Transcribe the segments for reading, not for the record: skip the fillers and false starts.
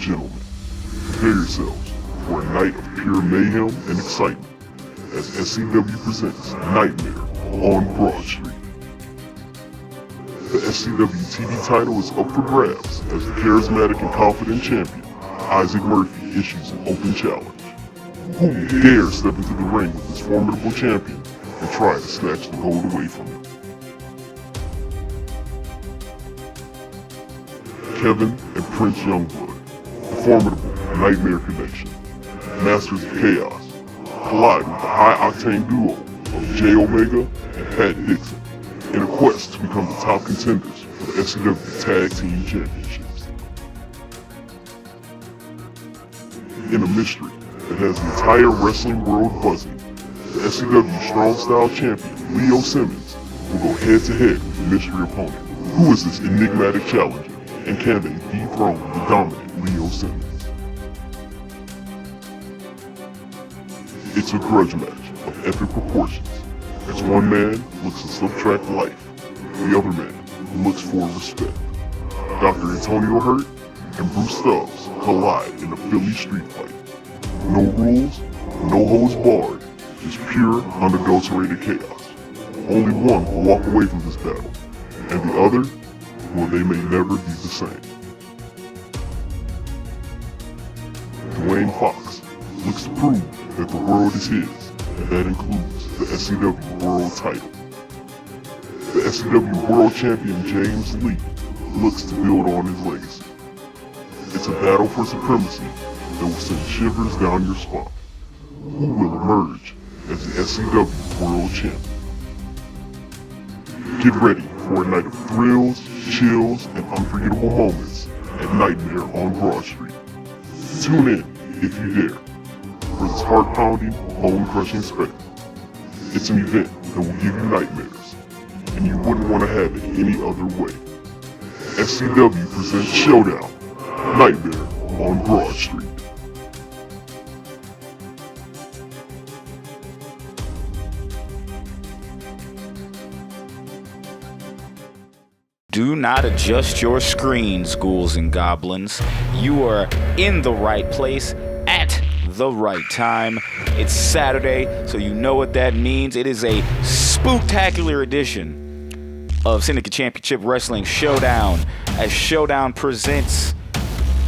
gentlemen, prepare yourselves for a night of pure mayhem and excitement as SCW presents Nightmare on Broad Street. The SCW TV title is up for grabs as the charismatic and confident champion, Issac Murphy, issues an open challenge. Who dare step into the ring with this formidable champion and try to snatch the gold away from him? Kevin and Prince Youngblood, the formidable Nightmare Connection, Masters of Chaos, collide with the high-octane duo of J Omega and Pat Dixon in a quest to become the top contenders for the SCW Tag Team Championships. In a mystery that has the entire wrestling world buzzing, the SCW Strong Style Champion Leo Simmons will go head-to-head with the mystery opponent. Who is this enigmatic challenger, and can they dethrone the dominant Leo Simmons? It's a grudge match of epic proportions, as one man looks to subtract life, the other man looks for respect. Dr. Antonio Hurt and Bruce Stubbs collide in a Philly street fight. No rules, no holds barred, just pure, unadulterated chaos. Only one will walk away from this battle, and the other, well, they may never be the same. Dwayne Fox looks to prove that the world is his, and that includes the SCW World title. The SCW World Champion James Lee looks to build on his legacy. It's a battle for supremacy that will send shivers down your spine. Who will emerge as the SCW World Champion? Get ready for a night of thrills, chills, and unforgettable moments at Nightmare on Broad Street. Tune in, if you dare, for this heart-pounding, bone-crushing spectacle. It's an event that will give you nightmares, and you wouldn't want to have it any other way. SCW presents Showdown, Nightmare on Broad Street. Do not adjust your screens, ghouls and goblins. You are in the right place at the right time. It's Saturday, so you know what that means. It is a spooktacular edition of Syndicate Championship Wrestling Showdown, as Showdown presents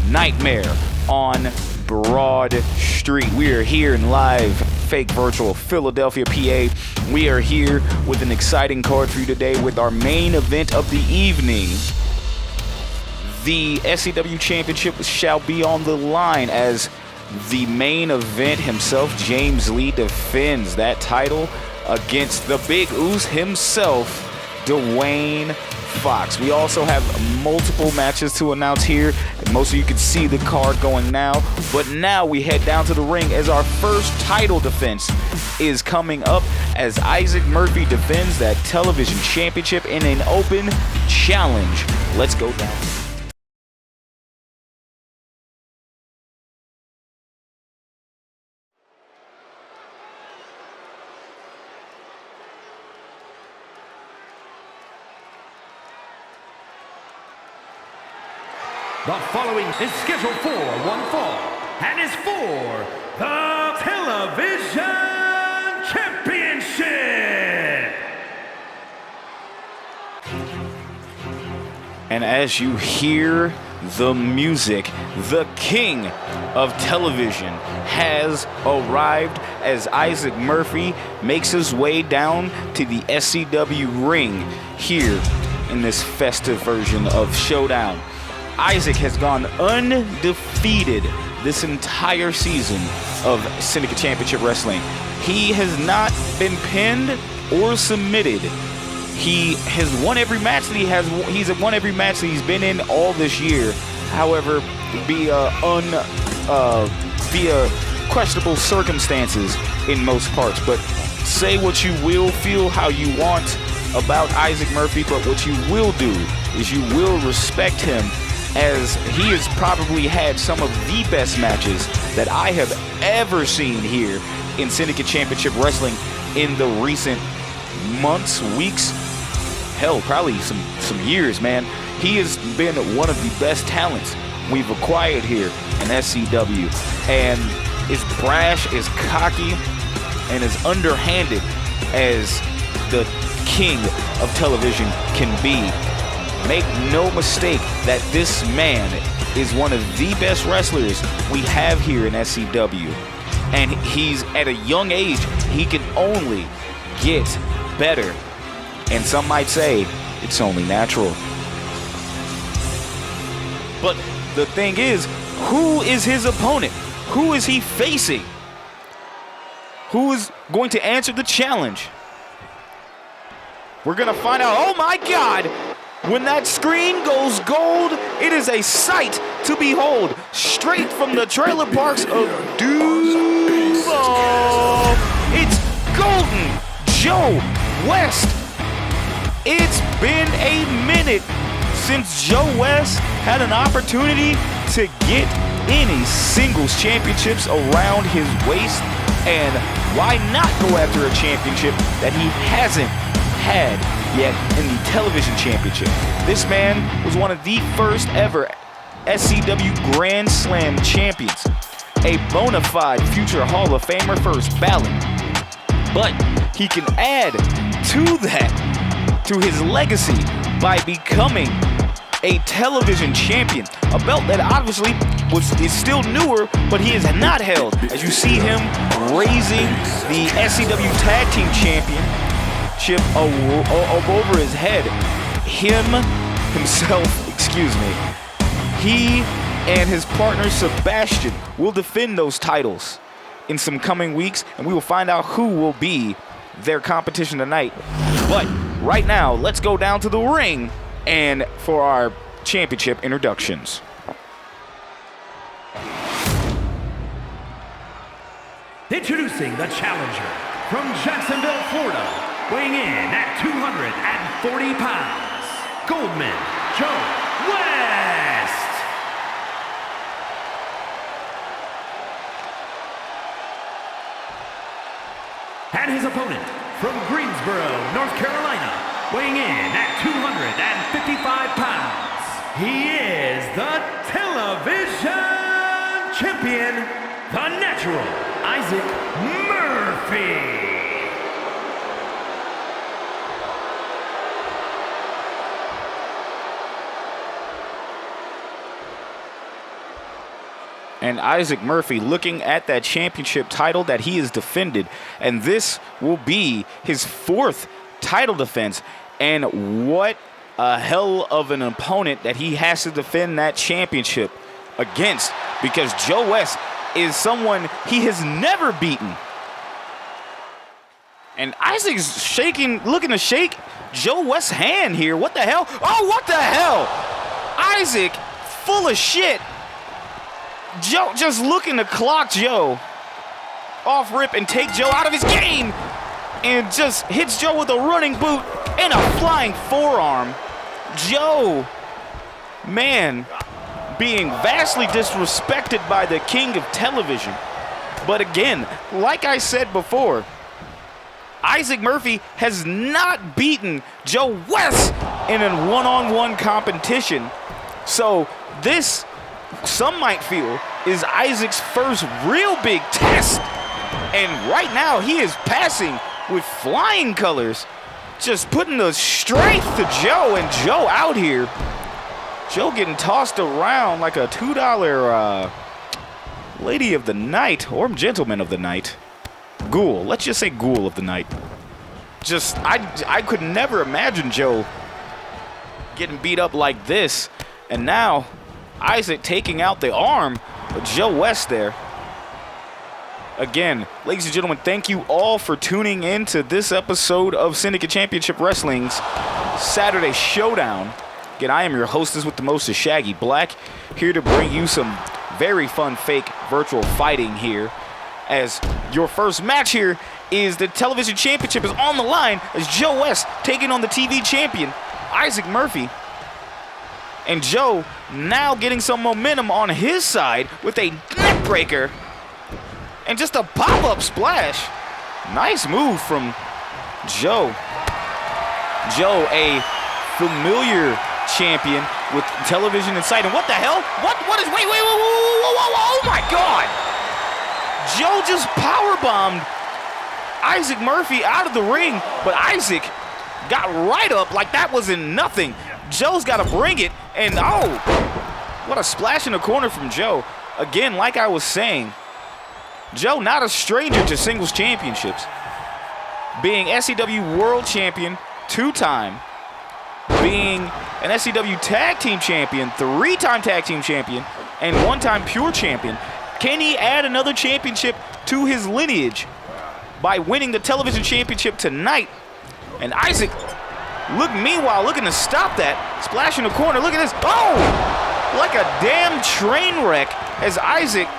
Nightmare on Broad Street. We are here in live, fake virtual Philadelphia, PA. We are here with an exciting card for you today with our main event of the evening. The SCW Championship shall be on the line as the main event himself, James Lee, defends that title against the Big Uce himself, Dwayne Fox. We also have multiple matches to announce here. Most of you can see the card going now, but now we head down to the ring as our first title defense is coming up as Issac Murphy defends that television championship in an open challenge. Let's go down. The following is scheduled for one fall and is for the Television Championship. And as you hear the music, the King of Television has arrived as Issac Murphy makes his way down to the SCW ring here in this festive version of Showdown. Issac has gone undefeated this entire season of Syndicate Championship Wrestling. He has not been pinned or submitted. He has won every match that he's won every match that he's been in all this year. However, via questionable circumstances in most parts. But say what you will, feel how you want about Issac Murphy, but what you will do is you will respect him, as he has probably had some of the best matches that I have ever seen here in Syndicate Championship Wrestling in the recent months, weeks, hell, probably some years, man. He has been one of the best talents we've acquired here in SCW, and as brash, as cocky, and as underhanded as the King of Television can be. Make no mistake that this man is one of the best wrestlers we have here in SCW. And he's at a young age, he can only get better. And some might say it's only natural. But the thing is, who is his opponent? Who is he facing? Who is going to answer the challenge? We're going to find out. Oh my God! When that screen goes gold, it is a sight to behold. Straight from the trailer parks of Duval. It's Golden Joe West. It's been a minute since Joe West had an opportunity to get any singles championships around his waist. And why not go after a championship that he hasn't had yet in the television championship? This man was one of the first ever SCW Grand Slam champions, a bona fide future Hall of Famer first ballot. But he can add to that, to his legacy, by becoming a television champion, a belt that obviously is still newer, but he has not held. As you see him raising the SCW Tag Team Championship over his head, himself, he and his partner Sebastian will defend those titles in some coming weeks, and we will find out who will be their competition tonight. But right now, let's go down to the ring and for our championship introductions. Introducing the challenger from Jacksonville, Florida, weighing in at 240 pounds, Goldman Joe West. And his opponent from Greensboro, North Carolina, weighing in at 255 pounds, he is the television champion, the natural, Issac Murphy. And Issac Murphy looking at that championship title that he has defended. And this will be his fourth title defense. And what a hell of an opponent that he has to defend that championship against. Because Joe West is someone he has never beaten. And Isaac's shaking, looking to shake Joe West's hand here. What the hell? Oh, what the hell? Issac, full of shit. Joe just looking to clock Joe off rip and take Joe out of his game. And just hits Joe with a running boot and a flying forearm. Joe, man, being vastly disrespected by the King of Television. But again, like I said before, Issac Murphy has not beaten Joe West in a one-on-one competition. So this, some might feel, is Isaac's first real big test. And right now he is passing with flying colors, just putting the strength to Joe, and Joe out here. Joe getting tossed around like a $2 lady of the night, or gentleman of the night. Ghoul, let's just say ghoul of the night. Just, I could never imagine Joe getting beat up like this. And now, Issac taking out the arm of Joe West there. Again, ladies and gentlemen, thank you all for tuning in to this episode of Syndicate Championship Wrestling's Saturday Showdown. Again, I am your hostess with the most, Shaggy Black, here to bring you some very fun fake virtual fighting here. As your first match here is the television championship is on the line as Joe West taking on the TV champion, Issac Murphy. And Joe now getting some momentum on his side with a neck breaker and just a pop-up splash. Nice move from Joe. Joe, a familiar champion with television in sight. And what the hell? What is, wait, oh my God. Joe just powerbombed Issac Murphy out of the ring, but Issac got right up like that wasn't nothing. Joe's got to bring it, and oh, what a splash in the corner from Joe. Again, like I was saying, Joe not a stranger to singles championships. Being SCW World Champion 2-time, being an SCW Tag Team Champion, 3-time Tag Team Champion, and 1-time Pure Champion. Can he add another championship to his lineage by winning the television championship tonight? And Issac, meanwhile, looking to stop that. Splash in the corner, look at this. Oh! Like a damn train wreck as Issac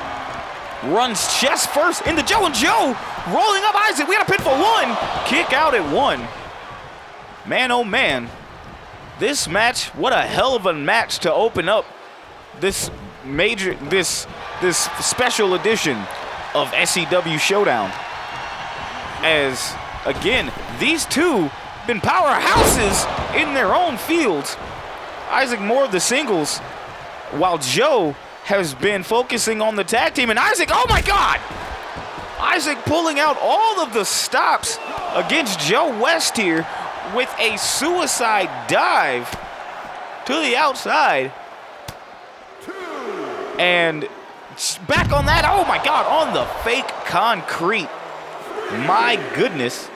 runs chest first into Joe, and Joe rolling up Issac. We got a pin for 1. Kick out at 1. Man, oh man. This match, what a hell of a match to open up this special edition of SCW Showdown. As, again, these two been powerhouses in their own fields. Issac more of the singles, while Joe has been focusing on the tag team. And Issac, oh my God! Issac pulling out all of the stops against Joe West here with a suicide dive to the outside. And back on that, oh my God, on the fake concrete. My goodness.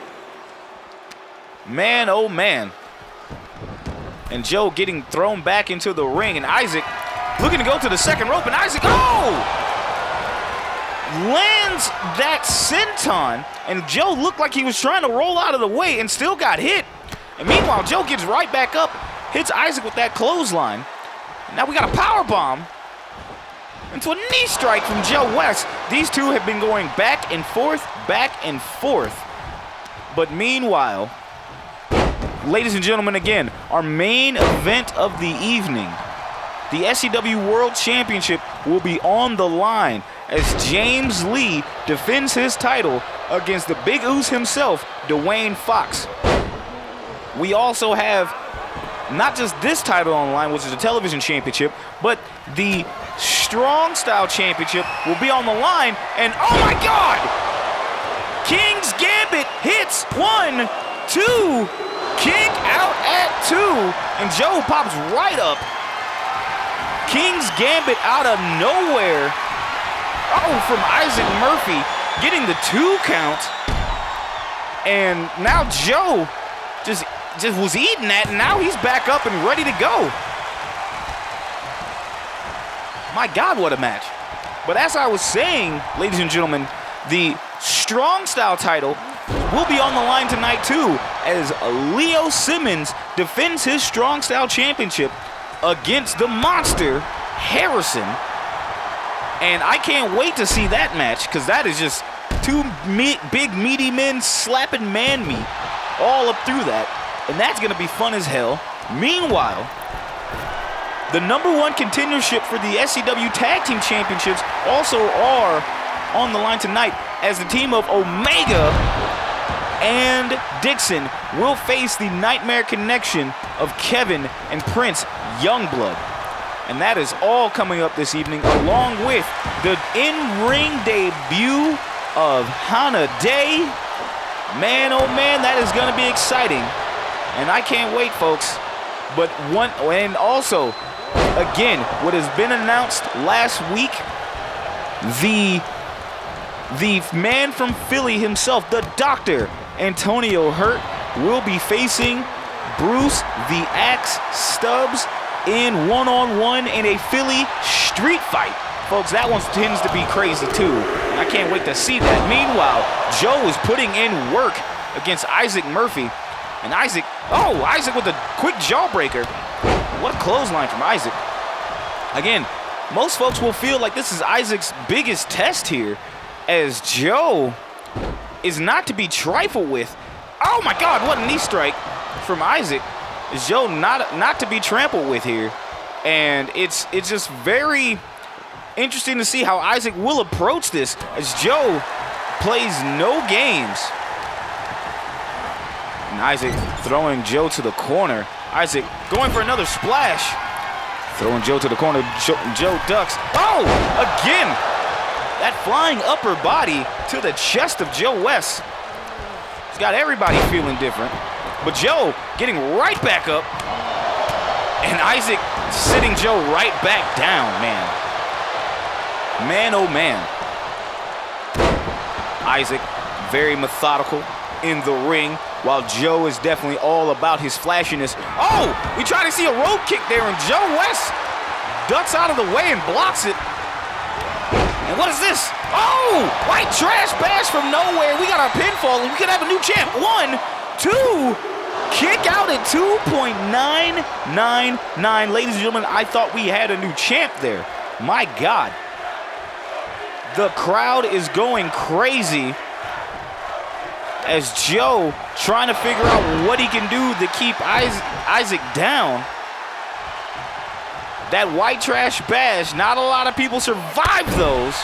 Man, oh man. And Joe getting thrown back into the ring, and Issac looking to go to the second rope, and Issac, oh! Lands that senton, and Joe looked like he was trying to roll out of the way and still got hit. And meanwhile, Joe gets right back up, hits Issac with that clothesline. Now we got a power bomb into a knee strike from Joe West. These two have been going back and forth. But meanwhile, ladies and gentlemen, again, our main event of the evening, the SCW World Championship, will be on the line as James Lee defends his title against the Big Uce himself, Dwayne Fox. We also have not just this title on the line, which is the television championship, but the Strong Style Championship will be on the line. And oh my God! King's Gambit hits 1, 2, kick out at 2, and Joe pops right up. King's Gambit out of nowhere. Oh, from Issac Murphy, getting the 2 count. And now Joe just was eating that, and now he's back up and ready to go. My God, what a match. But as I was saying, ladies and gentlemen, the Strong Style title will be on the line tonight too, as Leo Simmons defends his Strong Style Championship against the monster, Harrison. And I can't wait to see that match, because that is just 2 big meaty men slapping man meat all up through that. And that's going to be fun as hell. Meanwhile, the #1 contendership for the SCW Tag Team Championships also are on the line tonight, as the team of Omega and Dixon will face the Nightmare Connection of Kevin and Prince Youngblood. And that is all coming up this evening, along with the in-ring debut of Hana Day. Man, oh man, that is going to be exciting. And I can't wait, folks. But and also, again, what has been announced last week, the man from Philly himself, the Dr. Antonio Hurt, will be facing Bruce the Axe Stubbs in one-on-one in a Philly street fight. Folks, that one tends to be crazy too. And I can't wait to see that. Meanwhile, Joe is putting in work against Issac Murphy. And Issac with a quick jawbreaker. What a clothesline from Issac. Again, most folks will feel like this is Isaac's biggest test here, as Joe is not to be trifled with. Oh my God, what a knee strike from Issac. Is Joe not to be trampled with here. And it's just very interesting to see how Issac will approach this, as Joe plays no games. And Issac throwing Joe to the corner. Issac going for another splash. Throwing Joe to the corner. Joe ducks. Oh, again. That flying upper body to the chest of Joe West. It's got everybody feeling different. But Joe getting right back up. And Issac sitting Joe right back down, man. Man, oh man. Issac very methodical in the ring, while Joe is definitely all about his flashiness. Oh, we try to see a rope kick there, and Joe West ducks out of the way and blocks it. And what is this? Oh, white trash bash from nowhere. We got our pinfall, and we could have a new champ. 1, 2, kick out at 2.999. Ladies and gentlemen, I thought we had a new champ there. My God. The crowd is going crazy as Joe trying to figure out what he can do to keep Issac down. That white trash bash, not a lot of people survived those,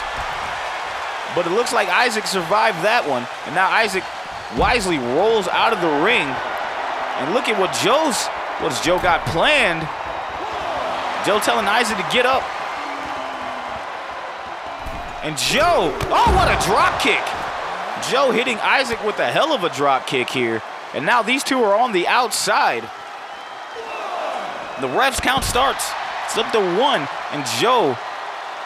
but it looks like Issac survived that one. And now Issac wisely rolls out of the ring. And look at what Joe's got planned. Joe telling Issac to get up. And Joe, oh, what a drop kick. Joe hitting Issac with a hell of a drop kick here. And now these two are on the outside. The ref's count starts. It's up to 1. And Joe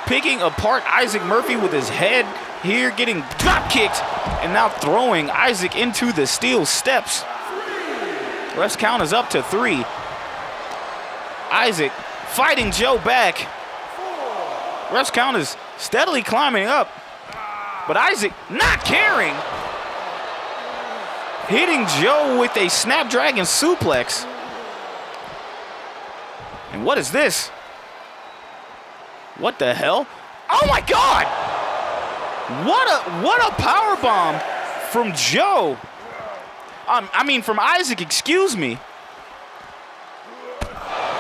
picking apart Issac Murphy with his head here, getting drop kicked. And now throwing Issac into the steel steps. Ref's count is up to 3. Issac fighting Joe back. Ref's count is steadily climbing up. But Issac not caring. Hitting Joe with a Snapdragon suplex. And what is this? What the hell? Oh my God! What a power bomb from Joe. I mean from Issac, excuse me.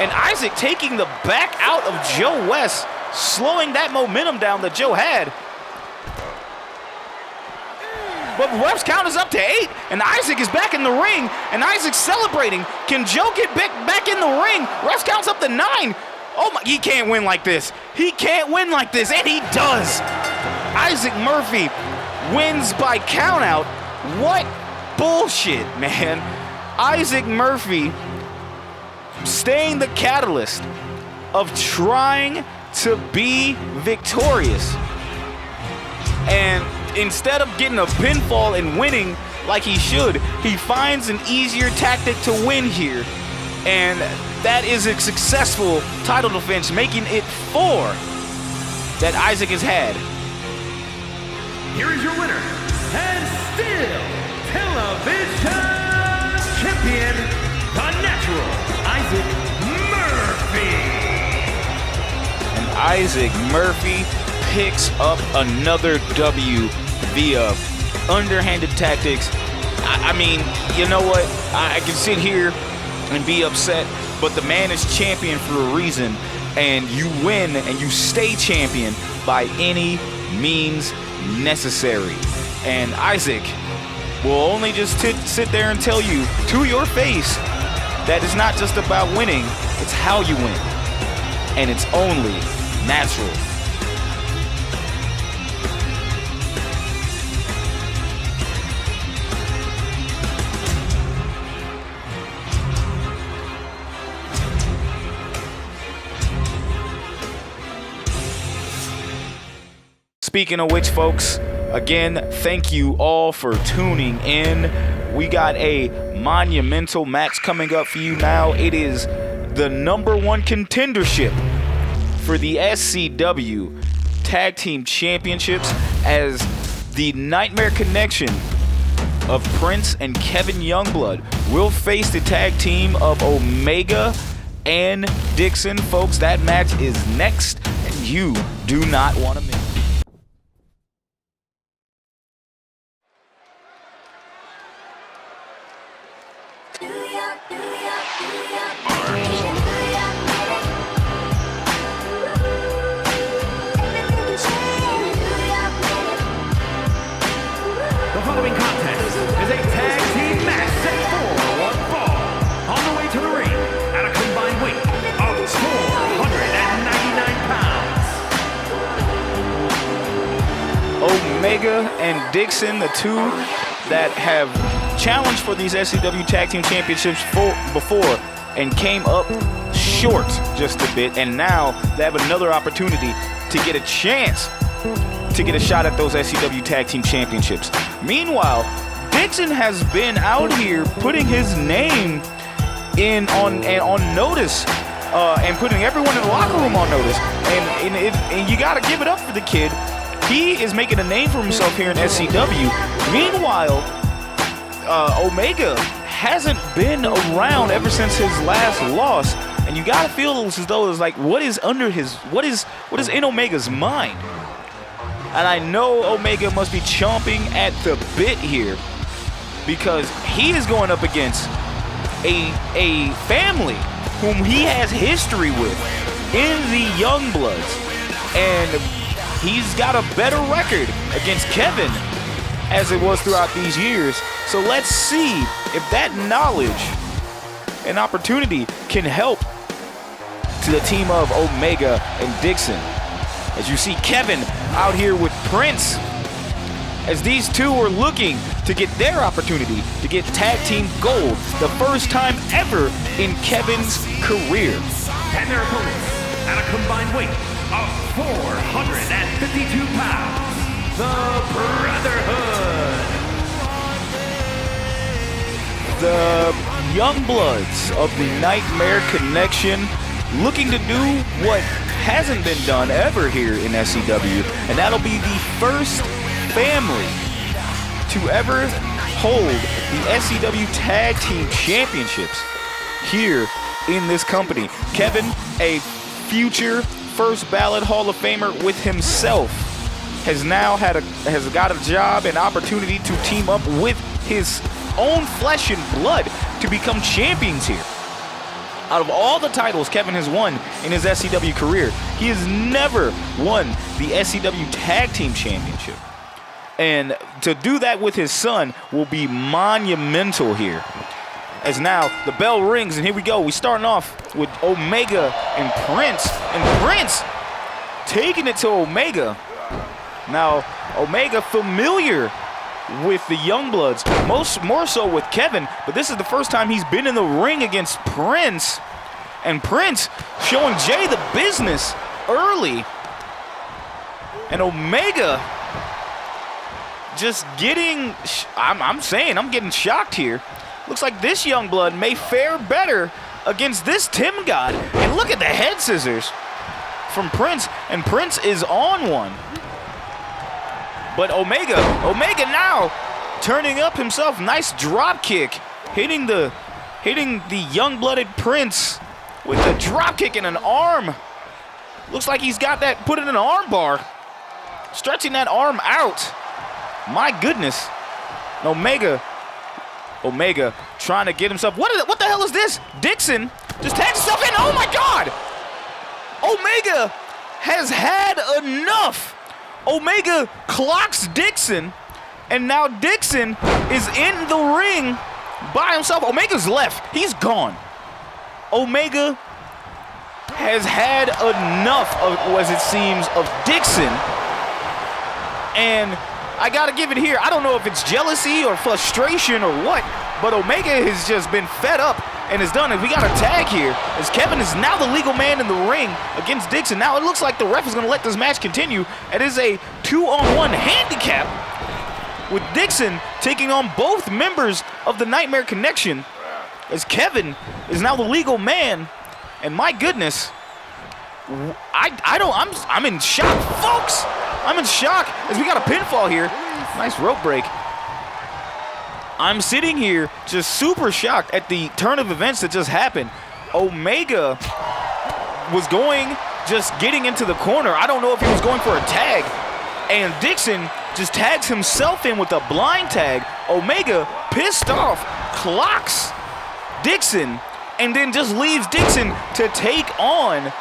And Issac taking the back out of Joe West, slowing that momentum down that Joe had. But ref's count is up to 8, and Issac is back in the ring, and Isaac's celebrating. Can Joe get back in the ring? Ref's count's up to 9. Oh my, he can't win like this. He can't win like this, and he does. Issac Murphy wins by countout. What bullshit, man. Issac Murphy staying the catalyst of trying to be victorious. And instead of getting a pinfall and winning like he should, he finds an easier tactic to win here. And that is a successful title defense, making it 4 that Issac has had. Here is your winner, and still television champion, the natural, Issac Murphy. And Issac Murphy picks up another W via underhanded tactics. I mean, you know what? I can sit here and be upset, but the man is champion for a reason, and you win and you stay champion by any means necessary. And Issac will only just sit there and tell you to your face that it's not just about winning, it's how you win. And it's only natural. Speaking of which, folks, again, thank you all for tuning in. We got a monumental match coming up for you now. It is the #1 contendership for the SCW Tag Team Championships, as the Nightmare Connection of Prince and Kevin Youngblood will face the tag team of Omega and Dixon. Folks, that match is next, and you do not want to miss it. The following contest is a tag team match set for one fall. On the way to the ring at a combined weight of 400 Omega and Dixon, the two that have challenged for these SCW Tag Team Championships before and came up short just a bit, and now they have another opportunity to get a chance to get a shot at those SCW Tag Team Championships. Meanwhile, Dixon has been out here putting his name in on notice, and putting everyone in the locker room on notice. And you got to give it up for the kid. He is making a name for himself here in SCW. Meanwhile, Omega hasn't been around ever since his last loss, and you gotta feel as though it's like, what is in Omega's mind? And I know Omega must be chomping at the bit here, because he is going up against a family whom he has history with in the Youngbloods, and he's got a better record against Kevin as it was throughout these years. So let's see if that knowledge and opportunity can help to the team of Omega and Dixon. As you see Kevin out here with Prince, as these two are looking to get their opportunity to get tag team gold, the first time ever in Kevin's career. And their opponents at a combined weight of 452 pounds, the Brotherhood. The Youngbloods of the Nightmare Connection, looking to do what hasn't been done ever here in SCW, and that'll be the first family to ever hold the SCW Tag Team Championships here in this company. Kevin, a future first ballot Hall of Famer with himself, has now got a job and opportunity to team up with his own flesh and blood to become champions here. Out of all the titles Kevin has won in his SCW career, he has never won the SCW Tag Team Championship. And to do that with his son will be monumental here. As now the bell rings, and here we go. We're starting off with Omega and Prince. And Prince taking it to Omega. Now, Omega familiar with the Youngbloods, more so with Kevin, but this is the first time he's been in the ring against Prince. And Prince showing Jay the business early. And Omega just getting, I'm getting shocked here. Looks like this Youngblood may fare better against this Tim God. And look at the head scissors from Prince, and Prince is on one. But Omega now turning up himself. Nice drop kick, hitting the young-blooded Prince with a drop kick and an arm. Looks like he's got that, put it in an arm bar, stretching that arm out. My goodness. Omega trying to get himself. What the hell is this? Dixon just tags himself in. Oh my God! Omega has had enough. Omega clocks Dixon, and now Dixon is in the ring by himself. Omega's left. He's gone. Omega has had enough of, as it seems, of Dixon. And I gotta give it here. I don't know if it's jealousy or frustration or what, but Omega has just been fed up and is done. And we got a tag here, as Kevin is now the legal man in the ring against Dixon. Now it looks like the ref is gonna let this match continue. It is a 2-on-1 handicap with Dixon taking on both members of the Nightmare Connection, as Kevin is now the legal man. And my goodness, I'm in shock, folks. I'm in shock as we got a pinfall here. Nice rope break. I'm sitting here just super shocked at the turn of events that just happened. Omega was getting into the corner. I don't know if he was going for a tag. And Dixon just tags himself in with a blind tag. Omega, pissed off, clocks Dixon and then just leaves Dixon to take on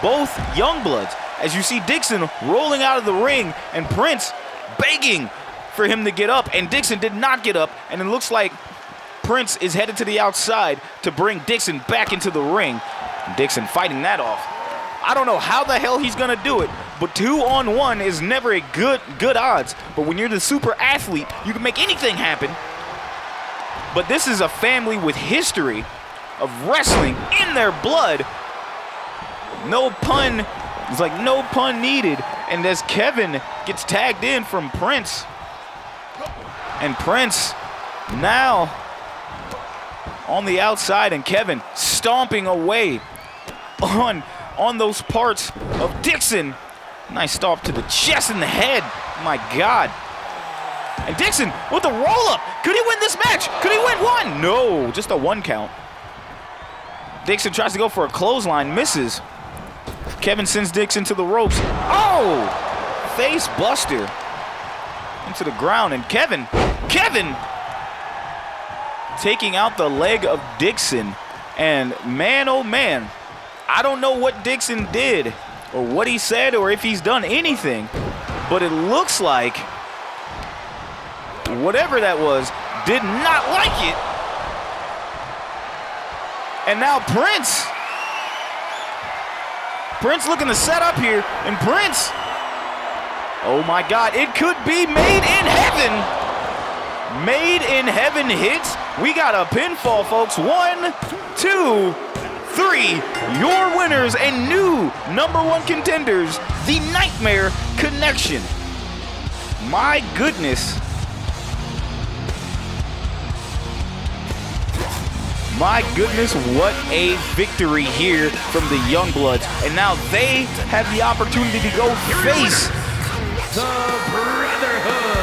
both Youngbloods. As you see Dixon rolling out of the ring and Prince begging for him to get up, and Dixon did not get up, and it looks like Prince is headed to the outside to bring Dixon back into the ring. Dixon fighting that off. I don't know how the hell he's gonna do it, but 2-on-1 is never a good odds. But when you're the super athlete, you can make anything happen. But this is a family with history of wrestling in their blood. No pun, it's like no pun needed. And as Kevin gets tagged in from Prince, and Prince now on the outside, and Kevin stomping away on those parts of Dixon. Nice stomp to the chest and the head. My God. And Dixon with the roll-up. Could he win this match? Could he win one? No, just a 1 count. Dixon tries to go for a clothesline, misses. Kevin sends Dixon to the ropes. Oh! Face buster into the ground, and Kevin taking out the leg of Dixon. And man, oh man, I don't know what Dixon did or what he said or if he's done anything, but it looks like whatever that was did not like it. And now Prince looking to set up here, and Prince, oh my God, it could be made in heaven. Made in heaven hits. We got a pinfall, folks. 1, 2, 3. Your winners and new #1 contenders, the Nightmare Connection. My goodness. My goodness, what a victory here from the Youngbloods. And now they have the opportunity to go face the Brotherhood.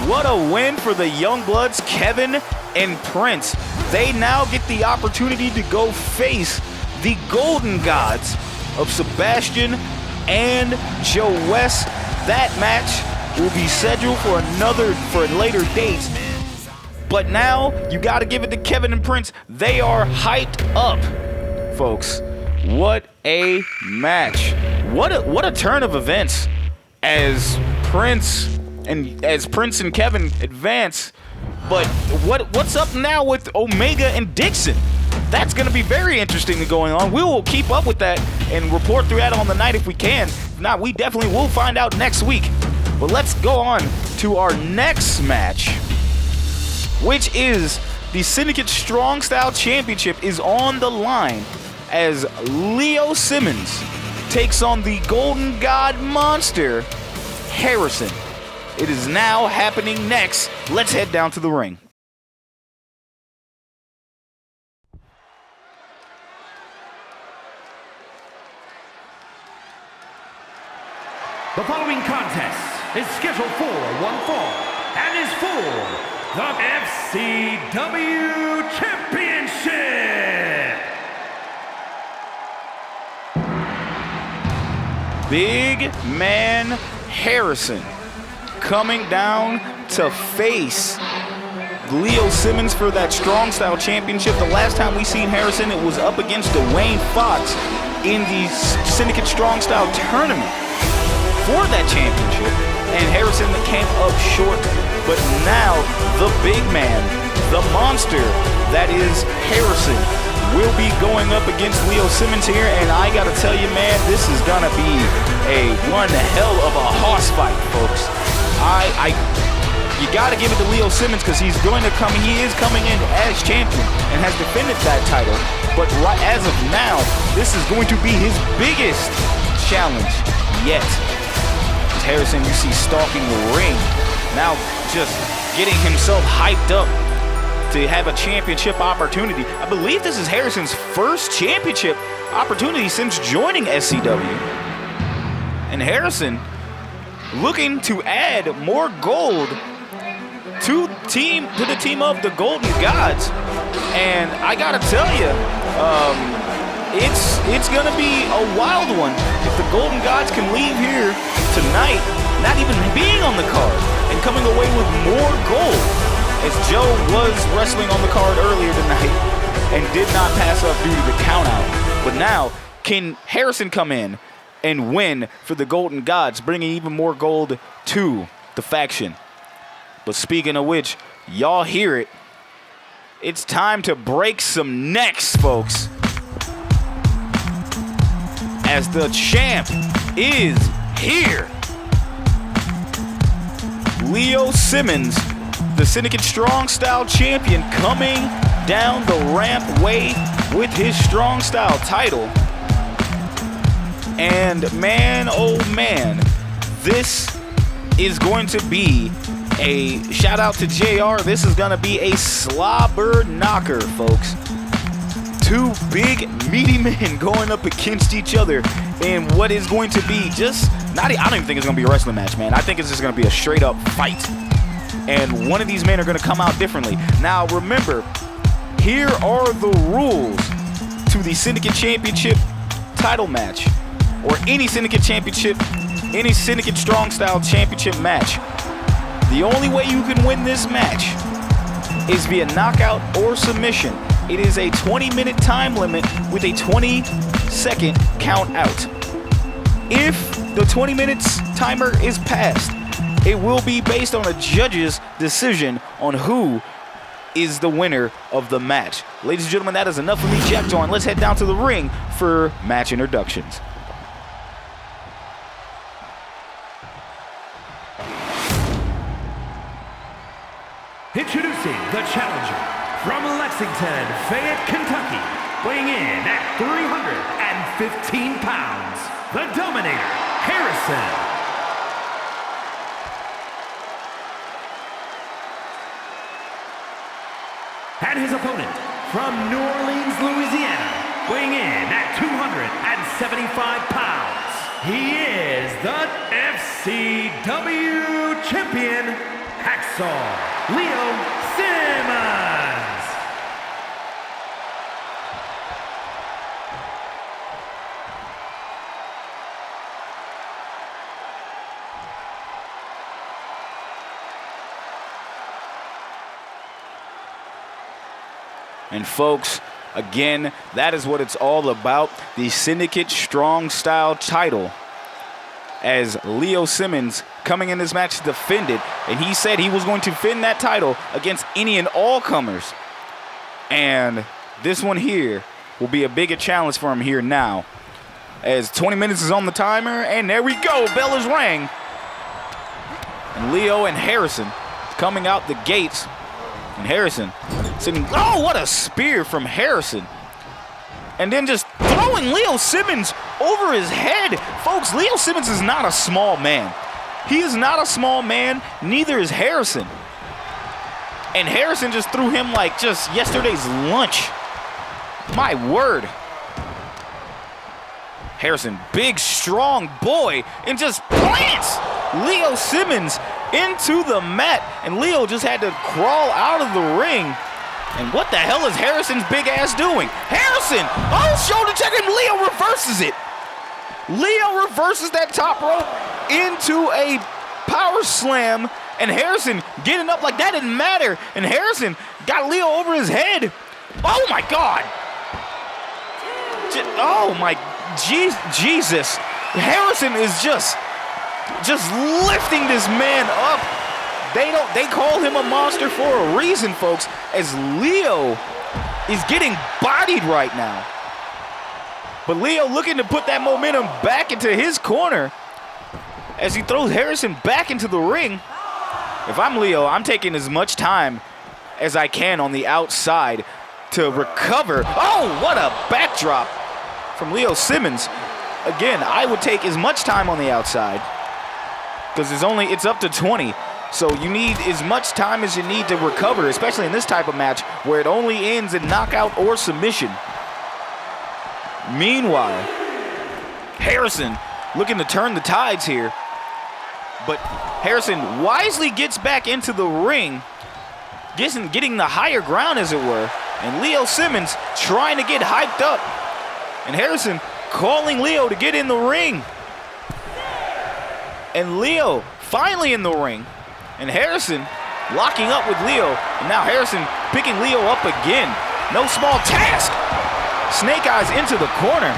What a win for the Youngbloods, Kevin and Prince. They now get the opportunity to go face the Golden Gods of Sebastian and Joe West. That match will be scheduled for a later date. But now you got to give it to Kevin and Prince. They are hyped up, folks. What a match! What a turn of events as Prince and Kevin advance. But what's up now with Omega and Dixon? That's going to be very interesting going on. We will keep up with that and report through that on the night if we can. If not, we definitely will find out next week. But let's go on to our next match, which is the Syndicate Strong Style Championship is on the line as Leo Simmons takes on the Golden God Monster, Harrison. It is now happening next. Let's head down to the ring. The following contest is scheduled for one fall and is for the SCW Championship. Big man Harrison coming down to face Leo Simmons for that Strong Style Championship. The last time we seen Harrison, it was up against Dwayne Fox in the Syndicate Strong Style tournament for that championship, and Harrison came up short. But now the big man, the monster that is Harrison, will be going up against Leo Simmons here, and I gotta tell you, man, this is gonna be one hell of a hoss fight, folks. You gotta give it to Leo Simmons because he is coming in as champion and has defended that title. But right as of now, this is going to be his biggest challenge yet. As Harrison, you see, stalking the ring, now just getting himself hyped up to have a championship opportunity. I believe this is Harrison's first championship opportunity since joining SCW. And Harrison looking to add more gold to the team of the Golden Gods. And I gotta tell you, it's gonna be a wild one if the Golden Gods can leave here tonight, not even being on the card, and coming away with more gold. As Joe was wrestling on the card earlier tonight and did not pass up due to the count out. But now, can Harrison come in and win for the Golden Gods, bringing even more gold to the faction? But speaking of which, y'all hear it. It's time to break some necks, folks. as the champ is here. Leo Simmons, the Syndicate Strong Style champion, coming down the rampway with his Strong Style title. And man, oh man, this is going to be a shout out to JR. This is going to be a slobber knocker, folks. Two big meaty men going up against each other in what is going to be just I don't even think it's going to be a wrestling match, man. I think it's just going to be a straight up fight. And one of these men are going to come out differently. Now, remember, here are the rules to the Syndicate Championship title match, or any Syndicate Championship, any Syndicate Strong Style Championship match. The only way you can win this match is via knockout or submission. It is a 20-minute time limit with a 20-second count out. If the 20 minutes timer is passed, it will be based on a judge's decision on who is the winner of the match. Ladies and gentlemen, that is enough of me, Jack John. Let's head down to the ring for match introductions. Introducing the challenger from Lexington, Fayette, Kentucky, weighing in at 315 pounds, the Dominator, Harrison. And his opponent from New Orleans, Louisiana, weighing in at 275 pounds, he is the SCW champion, Hacksaw Leo Simmons. And folks, again, that is what it's all about. The Syndicate Strong Style title. As Leo Simmons coming in this match to defend it. And he said he was going to defend that title against any and all comers. And this one here will be a bigger challenge for him here now. As 20 minutes is on the timer. And there we go. Bell is rang. And Leo and Harrison coming out the gates. And Harrison sitting, oh, what a spear from Harrison. And then just throwing Leo Simmons over his head. Folks, Leo Simmons is not a small man. He is not a small man, neither is Harrison. And Harrison just threw him like just yesterday's lunch. My word. Harrison, big, strong boy, and just plants Leo Simmons into the mat. And Leo just had to crawl out of the ring. And what the hell is Harrison's big ass doing? Harrison! Oh, shoulder check, and Leo reverses it. Leo reverses that top rope into a power slam. And Harrison getting up like that didn't matter. And Harrison got Leo over his head. Oh my God. Oh my Jesus. Harrison is just lifting this man up. They call him a monster for a reason, folks, as Leo is getting bodied right now. But Leo looking to put that momentum back into his corner as he throws Harrison back into the ring. If I'm Leo, I'm taking as much time as I can on the outside to recover. Oh, what a backdrop from Leo Simmons. Again, I would take as much time on the outside because it's up to 20. So you need as much time as you need to recover, especially in this type of match where it only ends in knockout or submission. Meanwhile, Harrison looking to turn the tides here. But Harrison wisely gets back into the ring, getting the higher ground, as it were. And Leo Simmons trying to get hyped up. And Harrison calling Leo to get in the ring. And Leo finally in the ring. And Harrison locking up with Leo. And now Harrison picking Leo up again. No small task. Snake Eyes into the corner.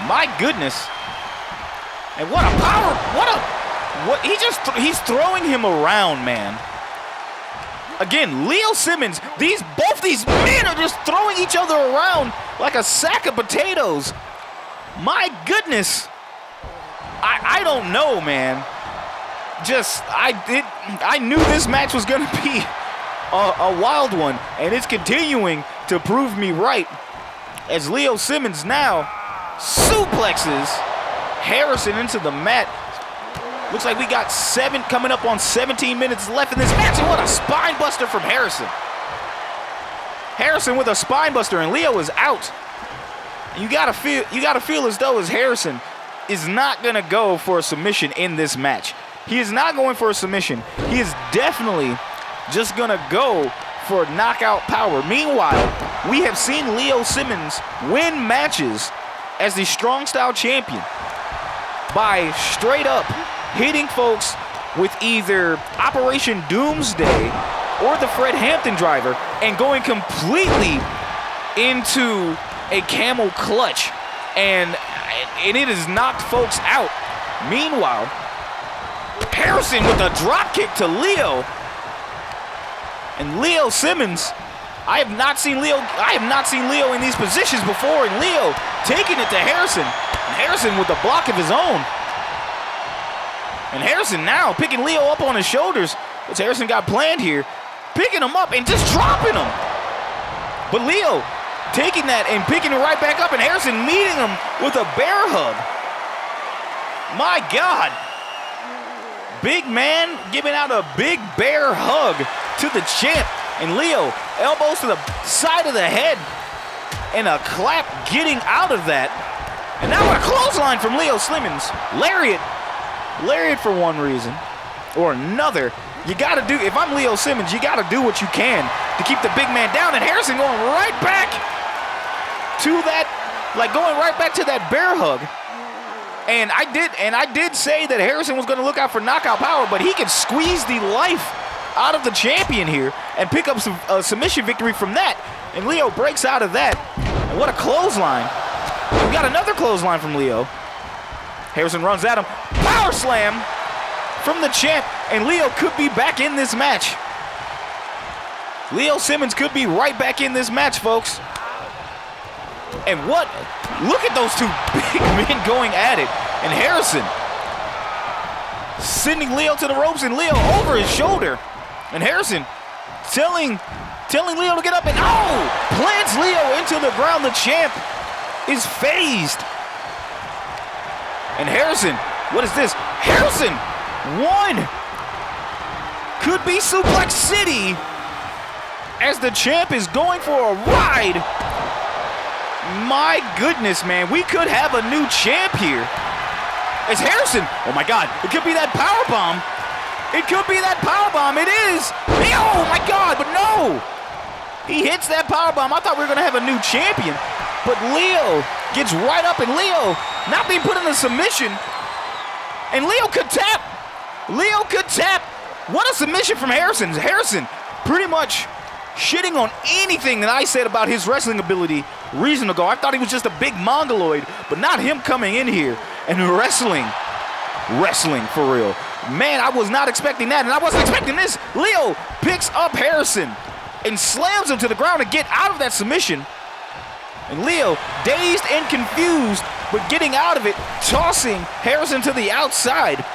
My goodness. And what a power. He's throwing him around, man. Again, Leo Simmons, both these men are just throwing each other around like a sack of potatoes. My goodness. I don't know, man. I knew this match was going to be a wild one, and it's continuing to prove me right as Leo Simmons now suplexes Harrison into the mat. Looks like we got coming up on 17 minutes left in this match, and what a spine buster from Harrison. Harrison with a spine buster, and Leo is out. You gotta feel as though as Harrison is not gonna go for a submission in this match. He is not going for a submission. He is definitely just gonna go for knockout power. Meanwhile, we have seen Leo Simmons win matches as the strong style champion by straight up hitting folks with either Operation Doomsday or the Fred Hampton driver and going completely into a camel clutch, and it has knocked folks out. Meanwhile, Harrison with a drop kick to Leo, and Leo Simmons, I have not seen Leo in these positions before, and Leo taking it to Harrison, and Harrison with a block of his own. And Harrison now picking Leo up on his shoulders. What's Harrison got planned here? Picking him up and just dropping him. But Leo taking that and picking it right back up, and Harrison meeting him with a bear hug. My God. Big man giving out a big bear hug to the champ. And Leo, elbows to the side of the head and a clap getting out of that. And now a clothesline from Leo Simmons. Lariat for one reason or another. You gotta do, if I'm Leo Simmons, you gotta do what you can to keep the big man down. And Harrison going right back to that, going right back to that bear hug. And I did say that Harrison was gonna look out for knockout power, but he can squeeze the life out of the champion here and pick up a submission victory from that. And Leo breaks out of that. And what a clothesline. We got another clothesline from Leo. Harrison runs at him. Power slam from the champ, and Leo could be back in this match. Leo Simmons could be right back in this match, folks. And look at those two big men going at it. And Harrison sending Leo to the ropes, and Leo over his shoulder. And Harrison telling Leo to get up, and plants Leo into the ground. The champ is phased. And Harrison, what is this? Harrison won. Could be Suplex City as the champ is going for a ride. My goodness, man, we could have a new champ here. It's Harrison. Oh my God, it could be that powerbomb. It could be that powerbomb. It is. Oh my God, but no. He hits that powerbomb. I thought we were gonna have a new champion, but Leo gets right up, and Leo not being put in a submission. And Leo could tap. Leo could tap. What a submission from Harrison. Harrison pretty much shitting on anything that I said about his wrestling ability reason ago. I thought he was just a big mongoloid, but not him coming in here and wrestling for real. Man, I was not expecting that, and I wasn't expecting this. Leo picks up Harrison and slams him to the ground to get out of that submission. And Leo, dazed and confused, but getting out of it, tossing Harrison to the outside.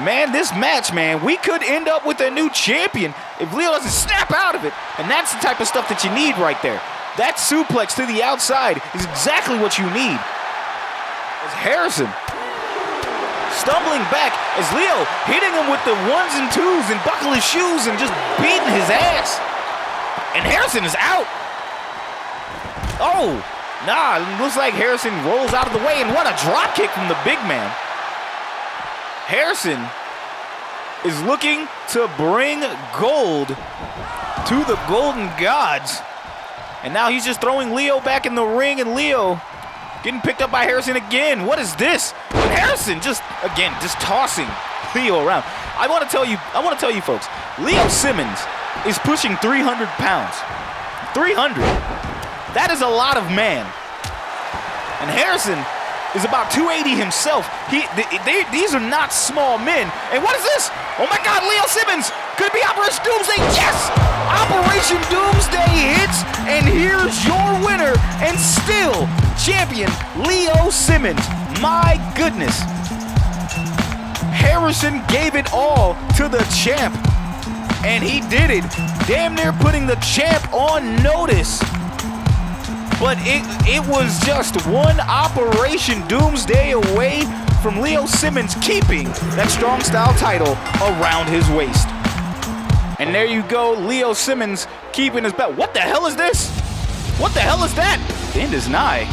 Man, this match, man, we could end up with a new champion if Leo doesn't snap out of it. And that's the type of stuff that you need right there. That suplex to the outside is exactly what you need. As Harrison stumbling back, as Leo hitting him with the ones and twos and buckle his shoes and just beating his ass. And Harrison is out. Oh, nah, it looks like Harrison rolls out of the way, and what a drop kick from the big man. Harrison is looking to bring gold to the Golden Gods. And now he's just throwing Leo back in the ring, and Leo getting picked up by Harrison again. What is this? And Harrison just tossing Leo around. I want to tell you folks, Leo Simmons is pushing 300 pounds. 300. That is a lot of man. And Harrison is about 280 himself. These are not small men. And what is this? Oh my God, Leo Simmons. Could it be Operation Doomsday? Yes! Operation Doomsday hits, and here's your winner, and still champion Leo Simmons. My goodness. Harrison gave it all to the champ, and he did it, damn near putting the champ on notice. But it was just one Operation Doomsday away from Leo Simmons keeping that strong style title around his waist. And there you go, Leo Simmons keeping his belt. What the hell is this? What the hell is that? The end is nigh.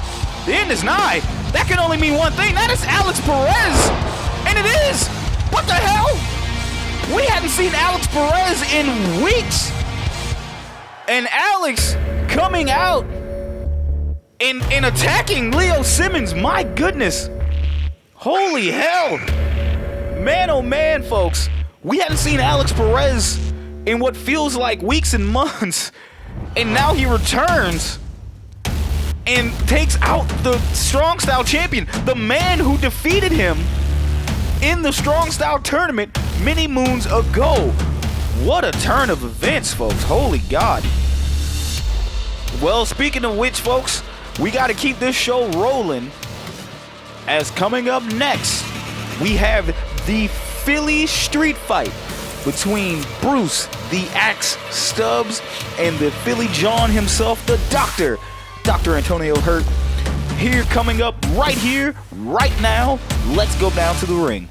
The end is nigh. That can only mean one thing. That is Alex Perez. And it is. What the hell? We hadn't seen Alex Perez in weeks. And Alex coming out and attacking Leo Simmons. My goodness. Holy hell. Man, oh man, folks. We hadn't seen Alex Perez in what feels like weeks and months. And now he returns and takes out the Strong Style champion, the man who defeated him in the Strong Style tournament many moons ago. What a turn of events, folks. Holy God. Well, speaking of which, folks, we got to keep this show rolling, as coming up next, we have the Philly street fight between Bruce the Axe Stubbs and the Philly John himself, the Doctor, Dr. Antonio Hurt. Here, coming up right here, right now. Let's go down to the ring.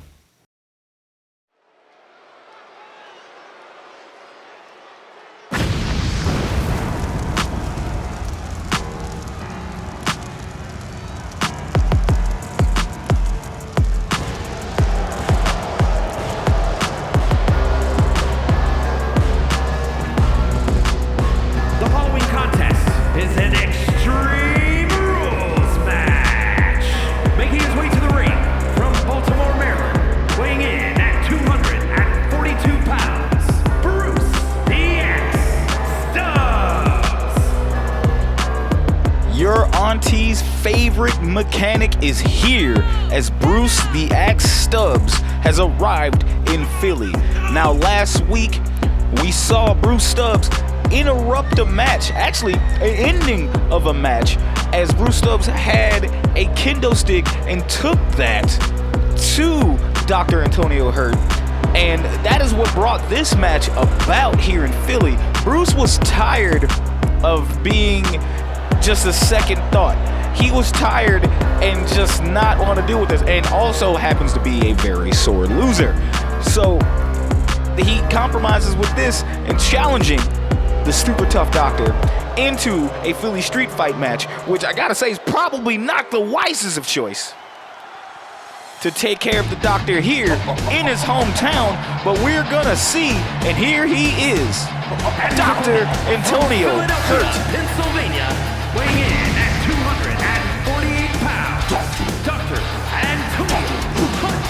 Auntie's favorite mechanic is here, as Bruce the Axe Stubbs has arrived in Philly. Now, last week we saw Bruce Stubbs interrupt a match, actually an ending of a match, as Bruce Stubbs had a kendo stick and took that to Dr. Antonio Hurt. And that is what brought this match about here in Philly. Bruce was tired of being just a second thought. He was tired and just not want to deal with this, and also happens to be a very sore loser. So he compromises with this and challenging the super tough Doctor into a Philly street fight match, which I gotta say is probably not the wisest of choice to take care of the Doctor here in his hometown, but we're gonna see, and here he is, Dr. Antonio Hurt. Pennsylvania, weighing in at 248 pounds, Dr. Antonio Hurt.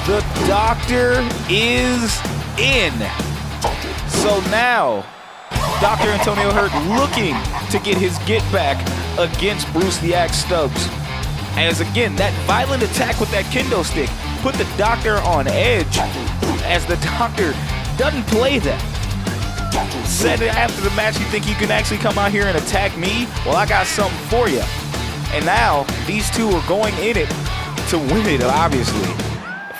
The Doctor is in. So now, Dr. Antonio Hurt looking to get his get back against Bruce the Axe Stubbs. As again, that violent attack with that kendo stick put the Doctor on edge, as the Doctor doesn't play that. Said after the match, you think you can actually come out here and attack me? Well, I got something for you. And now, these two are going in it to win it, obviously,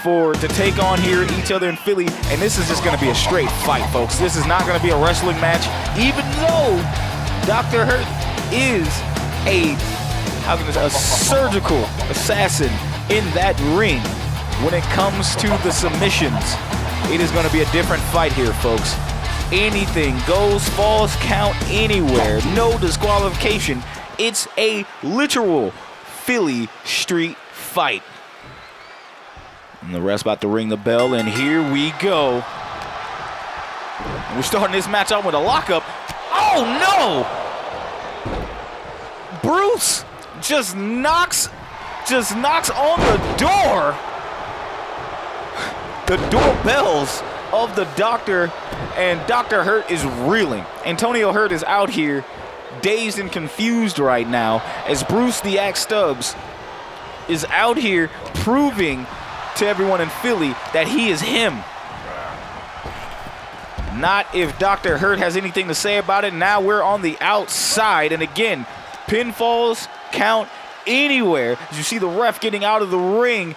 to take on here each other in Philly. And this is just going to be a straight fight, folks. This is not going to be a wrestling match, even though Dr. Hurt is a surgical assassin in that ring. When it comes to the submissions, it is going to be a different fight here, folks. Anything goes, falls count anywhere, no disqualification. It's a literal Philly street fight. And the ref's about to ring the bell, and here we go. We're starting this match out with a lockup. Oh no! Bruce just knocks on the door. The doorbells of the Doctor, and Dr. Hurt is reeling. Antonio Hurt is out here dazed and confused right now, as Bruce the Axe Stubbs is out here proving to everyone in Philly that he is him. Not if Dr. Hurt has anything to say about it. Now we're on the outside. And again, pinfalls count anywhere. As you see the ref getting out of the ring.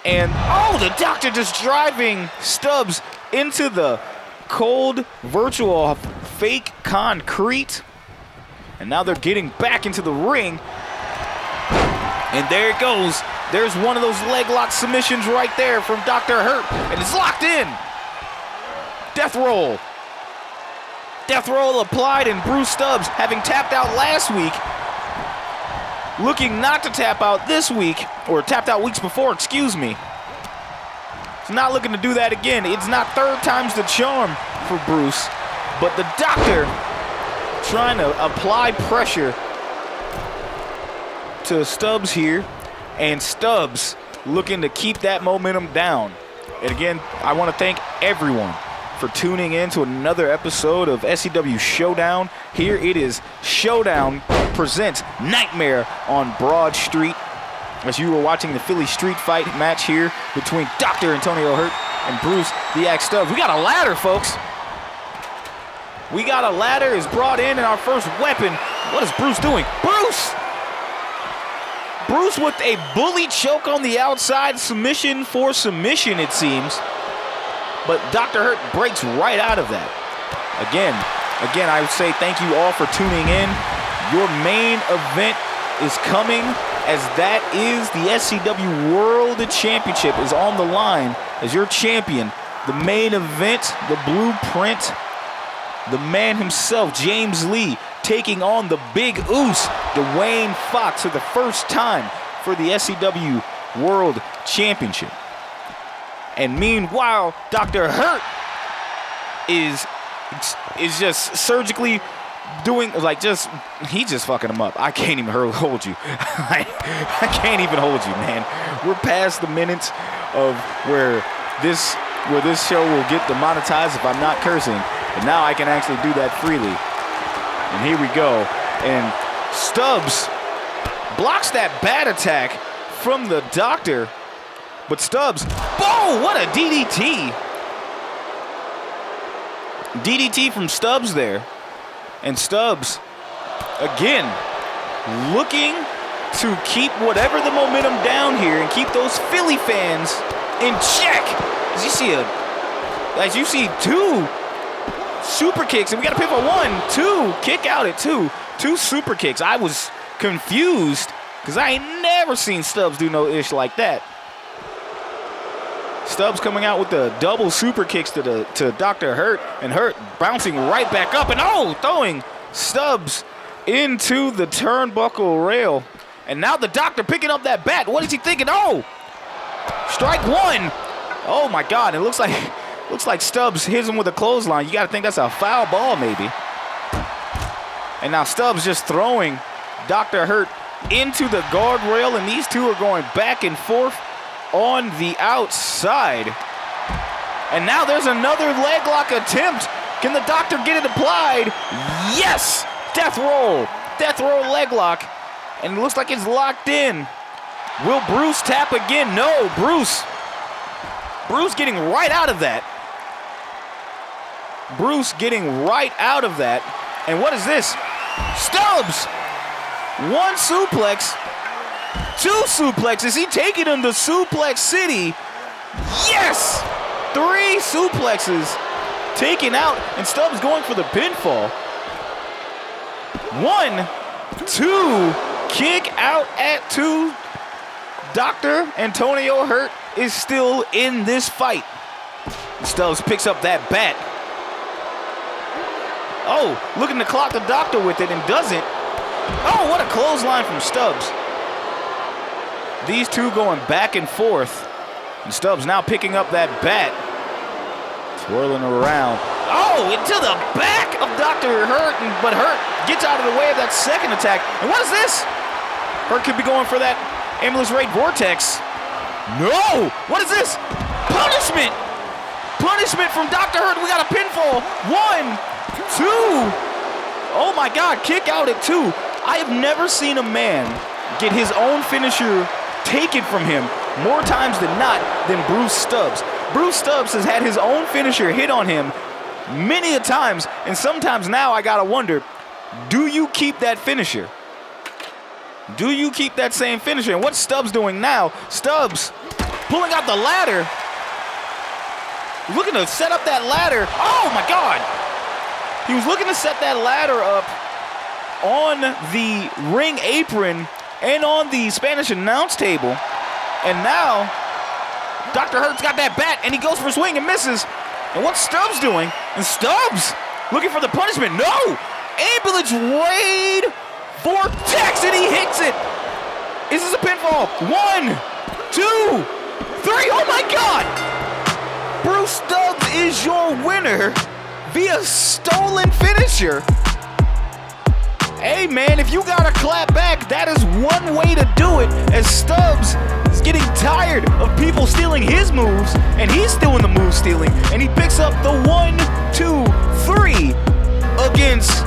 And, oh, the Doctor just driving Stubbs into the cold, virtual, fake concrete. And now they're getting back into the ring. And there it goes. There's one of those leg lock submissions right there from Dr. Hurt. And it's locked in. Death roll. Death roll applied, and Bruce Stubbs, having tapped out last week, looking not to tap out this week, or tapped out weeks before, excuse me. He's not looking to do that again. It's not third time's the charm for Bruce, but the Doctor trying to apply pressure to Stubbs here, and Stubbs looking to keep that momentum down. And again, I want to thank everyone for tuning in to another episode of SCW Showdown. Here it is, Showdown presents Nightmare on Broad Street. As you were watching the Philly street fight match here between Dr. Antonio Hurt and Bruce the Axe Stubbs. We got a ladder, folks. We got a ladder is brought in, and our first weapon. What is Bruce doing? Bruce with a bully choke on the outside, submission for submission, it seems. But Dr. Hurt breaks right out of that. Again, I would say thank you all for tuning in. Your main event is coming, as that is the SCW World Championship is on the line as your champion. The main event, the blueprint, the man himself, James Lee, taking on the Big Uce, Dwayne Fox, for the first time for the SCW World Championship. And meanwhile, Dr. Hurt is just surgically doing, like, he's just fucking him up. I can't even hold you. I can't even hold you, man. We're past the minutes of where this show will get demonetized if I'm not cursing. And now I can actually do that freely. And here we go. And Stubbs blocks that bad attack from the Doctor. But Stubbs, oh, what a DDT. DDT from Stubbs there. And Stubbs, again, looking to keep whatever the momentum down here and keep those Philly fans in check. As you see two super kicks, and we got to pick for 1, 2, kick out at 2. 2 super kicks. I was confused because I ain't never seen Stubbs do no ish like that. Stubbs coming out with the double super kicks to Dr. Hurt, and Hurt bouncing right back up, and throwing Stubbs into the turnbuckle rail. And now the Doctor picking up that bat. What is he thinking? Oh! Strike 1! Oh my God, it looks like Stubbs hits him with a clothesline. You gotta think that's a foul ball, maybe. And now Stubbs just throwing Dr. Hurt into the guardrail, and these two are going back and forth on the outside. And now there's another leg lock attempt. Can the Doctor get it applied? Yes! Death roll leg lock. And it looks like it's locked in. Will Bruce tap again? No, Bruce getting right out of that. Bruce getting right out of that. And what is this? Stubbs! 1 suplex. 2 suplexes. He taking him to Suplex City. Yes! 3 suplexes taken out, and Stubbs going for the pinfall. 1, 2, kick out at 2. Dr. Antonio Hurt is still in this fight. Stubbs picks up that bat. Oh, looking to clock the Doctor with it and doesn't. Oh, what a clothesline from Stubbs. These two going back and forth. And Stubbs now picking up that bat. Twirling around. Oh, into the back of Dr. Hurt, but Hurt gets out of the way of that second attack. And what is this? Hurt could be going for that ambulance raid vortex. No! What is this? Punishment! Punishment from Dr. Hurt. We got a pinfall. 1, 2. Oh my God, kick out at 2. I have never seen a man get his own finisher taken from him more times than not than Bruce Stubbs. Bruce Stubbs has had his own finisher hit on him many a times, and sometimes now I gotta wonder, do you keep that finisher? Do you keep that same finisher? And what's Stubbs doing now? Stubbs pulling out the ladder, looking to set up that ladder. Oh my God! He was looking to set that ladder up on the ring apron and on the Spanish announce table. And now, Dr. Hurt's got that bat, and he goes for a swing and misses. And what's Stubbs doing? And Stubbs looking for the punishment. No! Ambulance raid vortex, and he hits it. Is this a pinfall? 1, 2, 3. Oh my God! Bruce Stubbs is your winner via stolen finisher. Hey man, if you gotta clap back, that is one way to do it, as Stubbs is getting tired of people stealing his moves, and he's doing the move stealing, and he picks up the 1, 2, 3 against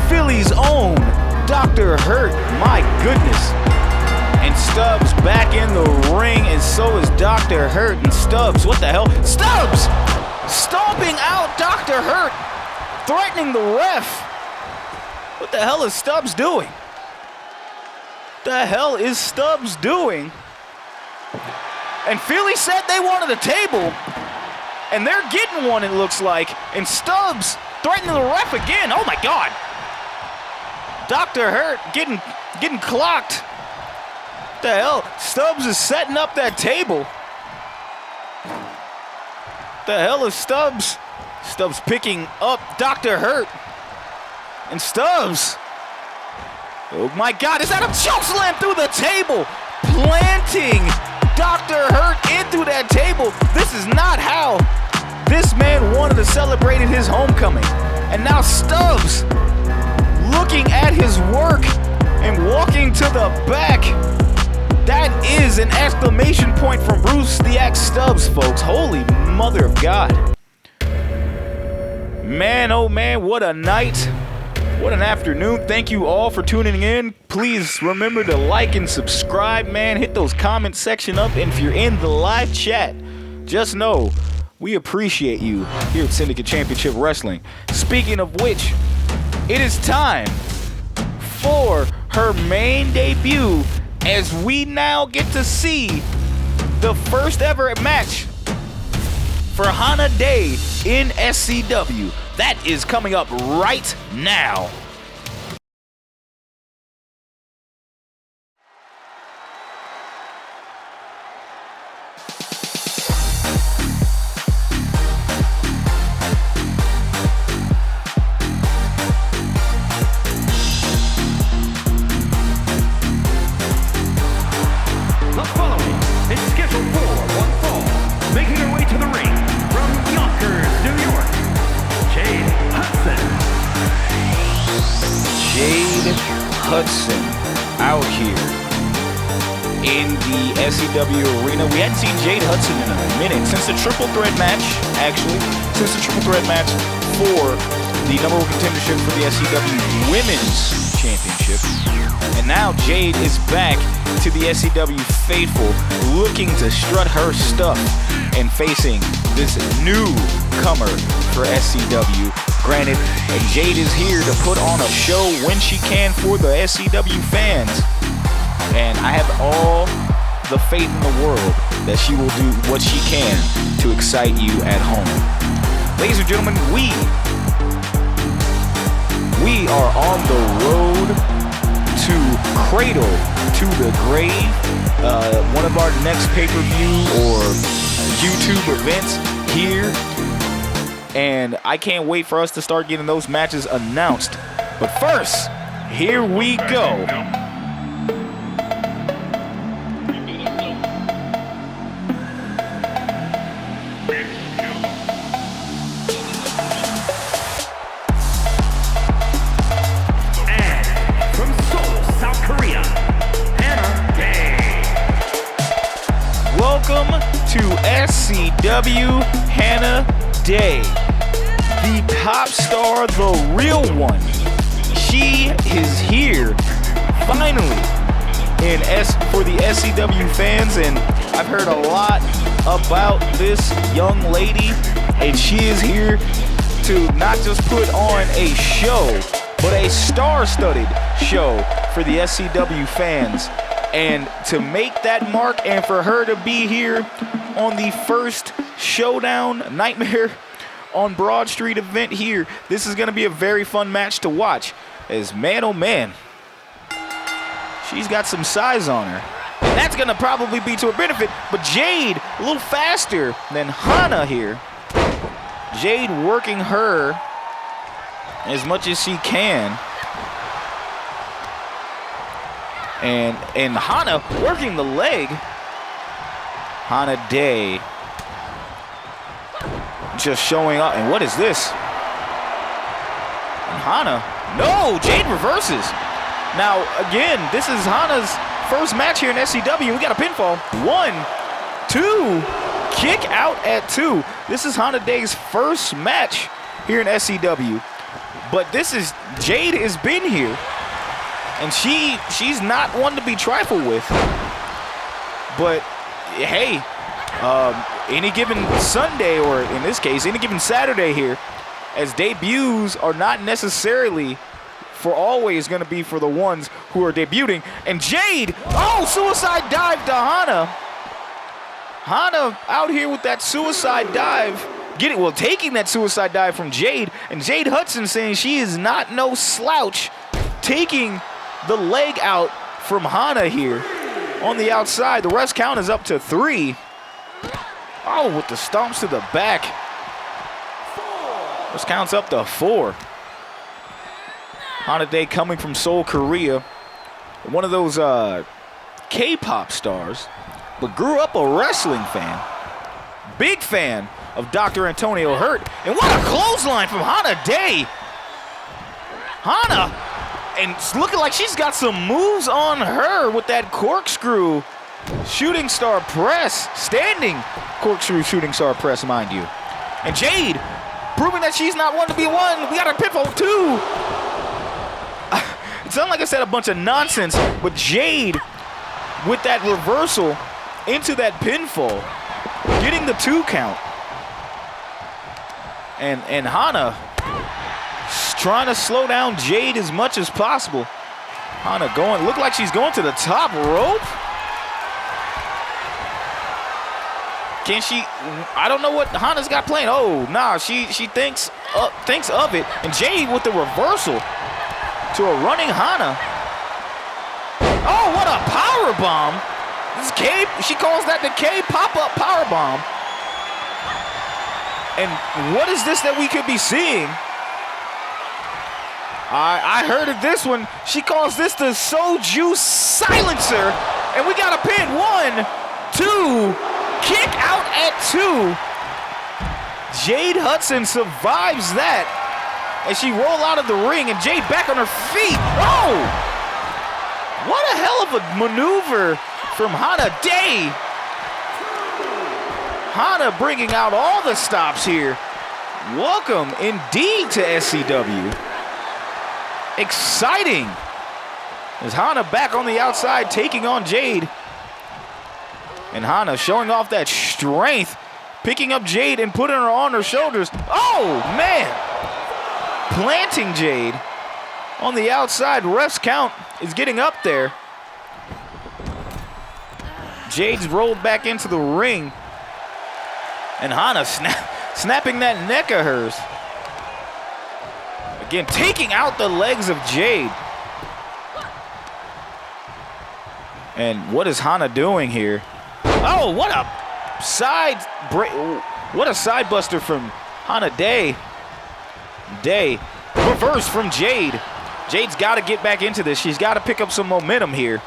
Philly's own Dr. Hurt. My goodness. And Stubbs back in the ring, and so is Dr. Hurt. And Stubbs, what the hell? Stubbs stomping out Dr. Hurt, threatening the ref. What the hell is Stubbs doing? The hell is Stubbs doing? And Philly said they wanted a table, and they're getting one, it looks like. And Stubbs threatening the ref again. Oh my God. Dr. Hurt getting clocked. What the hell? Stubbs is setting up that table. What the hell is Stubbs? Stubbs picking up Dr. Hurt. And Stubbs, oh my God, is that a choke slam through the table? Planting Dr. Hurt in through that table. This is not how this man wanted to celebrate his homecoming. And now Stubbs looking at his work and walking to the back. That is an exclamation point from Bruce the Axe Stubbs, folks. Holy mother of God. Man, oh man, what a night. What an afternoon. Thank you all for tuning in. Please remember to like and subscribe, man. Hit those comment section up. And if you're in the live chat, just know we appreciate you here at Syndicate Championship Wrestling. Speaking of which, it is time for her main debut, as we now get to see the first ever match for Hana Day in SCW. That is coming up right now. The following is scheduled for one fall, making her way to the ring from Yonkers, New York, Jade Hudson. Jade Hudson out here in the SCW arena. We hadn't seen Jade Hudson in a minute, since the triple threat match, actually. Since the triple threat match for the number one contendership for the SCW Women's Championship. And now Jade is back to the SCW faithful, looking to strut her stuff and facing this newcomer for SCW. Granted, Jade is here to put on a show when she can for the SCW fans. And I have all the faith in the world that she will do what she can to excite you at home. Ladies and gentlemen, we are on the road to Cradle to the Grave, one of our next pay-per-view or YouTube events here. And I can't wait for us to start getting those matches announced. But first, here we go. Welcome to SCW Hana Day. The pop star, the real one. She is here, finally, for the SCW fans, and I've heard a lot about this young lady, and she is here to not just put on a show, but a star-studded show for the SCW fans. And to make that mark and for her to be here on the first Showdown Nightmare on Broad Street event here, this is going to be a very fun match to watch. As man, oh man, she's got some size on her. And that's going to probably be to her benefit, but Jade a little faster than Hana here. Jade working her as much as she can. And Hana working the leg. Hana Day just showing up. And what is this? And Hana, no, Jade reverses. Now, again, this is Hana's first match here in SCW. We got a pinfall. 1, 2, kick out at 2. This is Hana Day's first match here in SCW. But this is, Jade has been here. And she's not one to be trifled with. But, hey, any given Sunday, or in this case, any given Saturday here, as debuts are not necessarily for always going to be for the ones who are debuting. And Jade, oh, suicide dive to Hana. Hana out here with that suicide dive. Taking that suicide dive from Jade. And Jade Hudson saying she is not no slouch. Taking the leg out from Hana here on the outside. The rest count is up to 3. Oh, with the stomps to the back. Rest count's up to 4. Hana Day coming from Seoul, Korea. One of those K-pop stars, but grew up a wrestling fan. Big fan of Dr. Antonio Hurt. And what a clothesline from Hana Day. Hana, and it's looking like she's got some moves on her with that corkscrew shooting star press. Standing corkscrew shooting star press, mind you. And Jade proving that she's not one to be one. We got a pinfall 2. It sounded like I said a bunch of nonsense, but Jade with that reversal into that pinfall, getting the 2 count. And Hana trying to slow down Jade as much as possible. Hana going, look like she's going to the top rope. Can she? I don't know what Hana's got planned. Oh, nah, she thinks of it. And Jade with the reversal to a running Hana. Oh, what a power bomb! This K, she calls that the K pop-up power bomb. And what is this that we could be seeing? I heard of this one. She calls this the Soju silencer. And we got a pin. 1, 2, kick out at 2. Jade Hudson survives that as she roll out of the ring, and Jade back on her feet. Oh! What a hell of a maneuver from Hana Day. Hana bringing out all the stops here. Welcome indeed to SCW. Exciting. As Hana back on the outside taking on Jade. And Hana showing off that strength, picking up Jade and putting her on her shoulders. Oh, man. Planting Jade on the outside. Ref's count is getting up there. Jade's rolled back into the ring. And Hana snapping that neck of hers. Again, taking out the legs of Jade. And what is Hana doing here? Oh, what a side break. What a side buster from Hana Day. Reverse from Jade. Jade's got to get back into this. She's got to pick up some momentum here.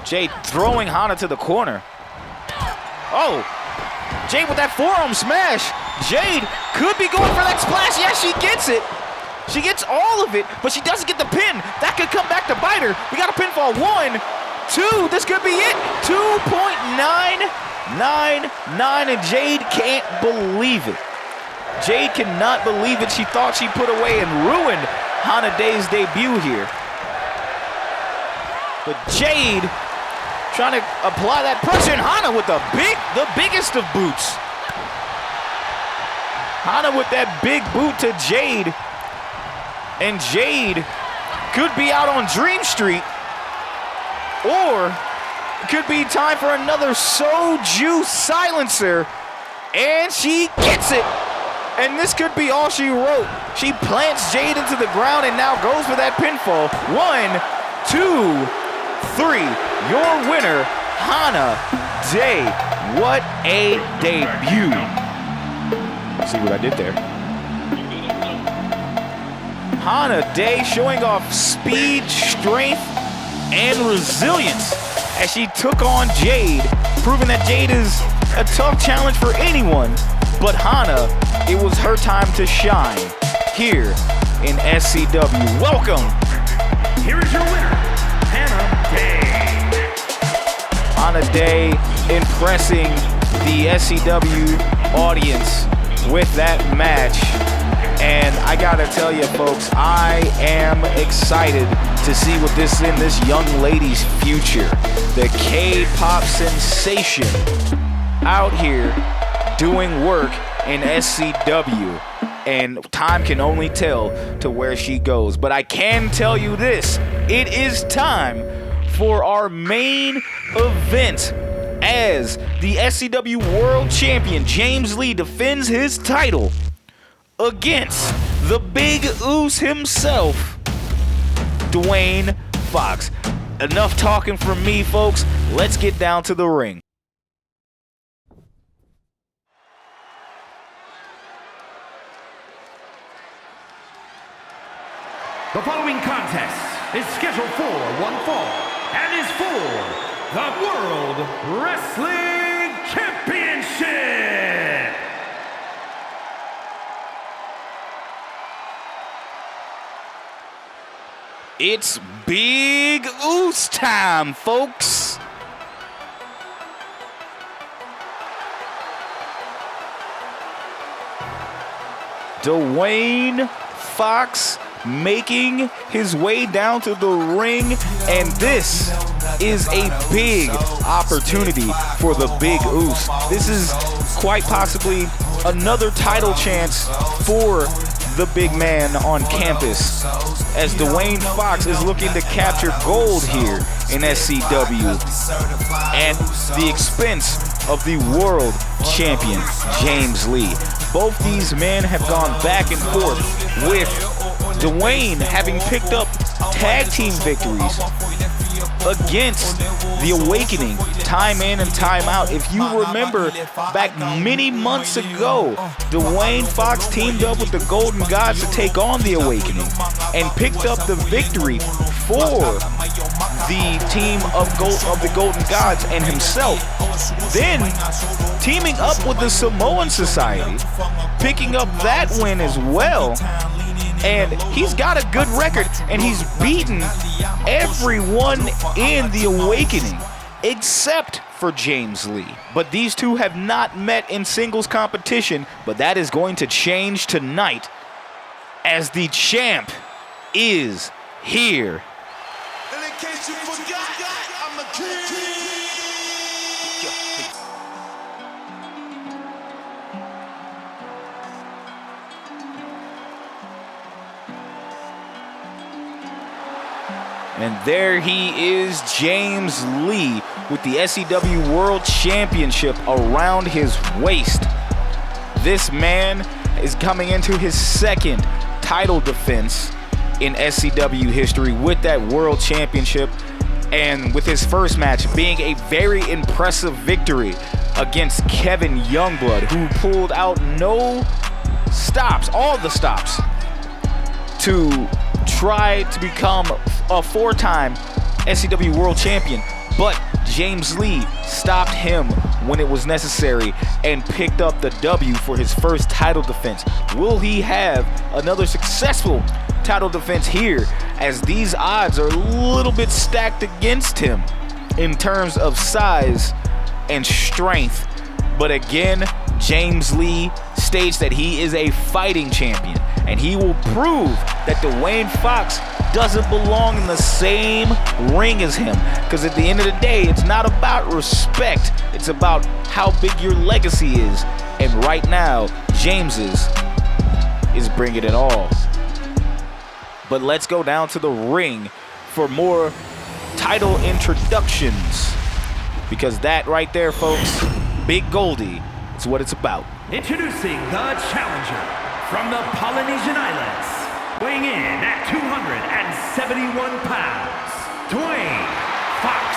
Jade throwing Hana to the corner. Oh, Jade with that forearm smash. Jade could be going for that splash. Yes, she gets it. She gets all of it, but she doesn't get the pin. That could come back to bite her. We got a pinfall. 1, 2. This could be it. 2.999, and Jade can't believe it. Jade cannot believe it. She thought she put away and ruined Hana Day's debut here. But Jade trying to apply that pressure, and Hana with the biggest of boots. Hana with that big boot to Jade. And Jade could be out on Dream Street. Or it could be time for another Soju silencer. And she gets it. And this could be all she wrote. She plants Jade into the ground and now goes for that pinfall. 1, 2, 3. Your winner, Hana Day. What a debut. See what I did there? Hana Day showing off speed, strength, and resilience as she took on Jade, proving that Jade is a tough challenge for anyone. But Hana, it was her time to shine here in SCW. Welcome. Here is your winner, Hana Day. Hana Day impressing the SCW audience with that match. And I gotta tell you folks, I am excited to see what this is in this young lady's future. The K-pop sensation out here doing work in SCW. And time can only tell to where she goes. But I can tell you this, it is time for our main event as the SCW World Champion James Lee defends his title against the Big Uce himself, Dwayne Fox. Enough talking from me, folks. Let's get down to the ring. The following contest is scheduled for one fall and is for the World Wrestling Championship. It's Big Uce time, folks. Dwayne Fox making his way down to the ring, and this is a big opportunity for the Big Uce. This is quite possibly another title chance for the big man on campus, as Dwayne Fox is looking to capture gold here in SCW at the expense of the world champion James Lee. Both these men have gone back and forth, with Dwayne having picked up tag team victories against the Awakening time in and time out. If you remember back many months ago, Dwayne Fox teamed up with the Golden Gods to take on the Awakening and picked up the victory for the team of the Golden Gods and himself. Then teaming up with the Samoan Society, picking up that win as well. And he's got a good record, and he's beaten everyone in the Awakening except for James Lee. But these two have not met in singles competition, but that is going to change tonight as the champ is here. And in case you forgot, I'm a king. And there he is, James Lee, with the SCW World Championship around his waist. This man is coming into his second title defense in SCW history with that World Championship, and with his first match being a very impressive victory against Kevin Youngblood, who pulled out no stops, all the stops, to try to become a four-time SCW World Champion. But James Lee stopped him when it was necessary and picked up the W for his first title defense. Will he have another successful title defense here, as these odds are a little bit stacked against him in terms of size and strength? But again, James Lee states that he is a fighting champion, and he will prove that Dwayne Fox doesn't belong in the same ring as him. Because at the end of the day, it's not about respect, it's about how big your legacy is. And right now, James's is bringing it all. But let's go down to the ring for more title introductions. Because that right there, folks, Big Goldie, is what it's about. Introducing the challenger from the Polynesian Islands, weighing in at 271 pounds, Dwayne Fox.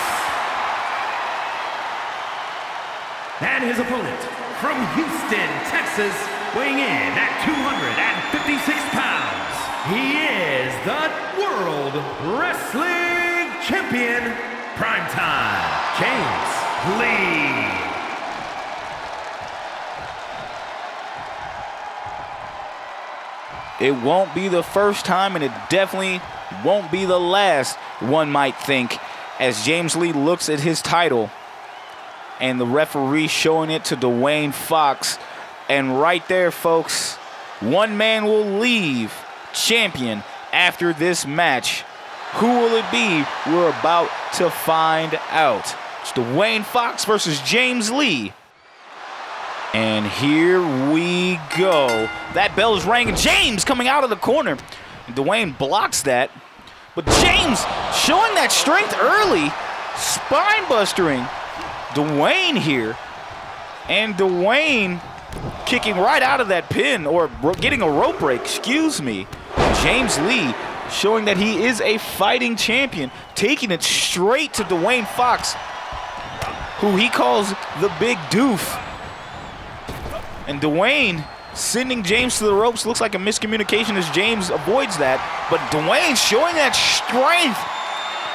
And his opponent from Houston, Texas, weighing in at 256 pounds, he is the World Wrestling Champion, Primetime James Lee. It won't be the first time, and it definitely won't be the last, one might think, as James Lee looks at his title and the referee showing it to Dwayne Fox. And right there, folks, one man will leave champion after this match. Who will it be? We're about to find out. It's Dwayne Fox versus James Lee. And here we go. That bell is ringing. James coming out of the corner. Dwayne blocks that. But James showing that strength early. Spine bustering Dwayne here. And Dwayne kicking right out of that pin, or getting a rope break, excuse me. James Lee showing that he is a fighting champion, taking it straight to Dwayne Fox, who he calls the Big Doof. And Dwayne sending James to the ropes. Looks like a miscommunication as James avoids that. But Dwayne showing that strength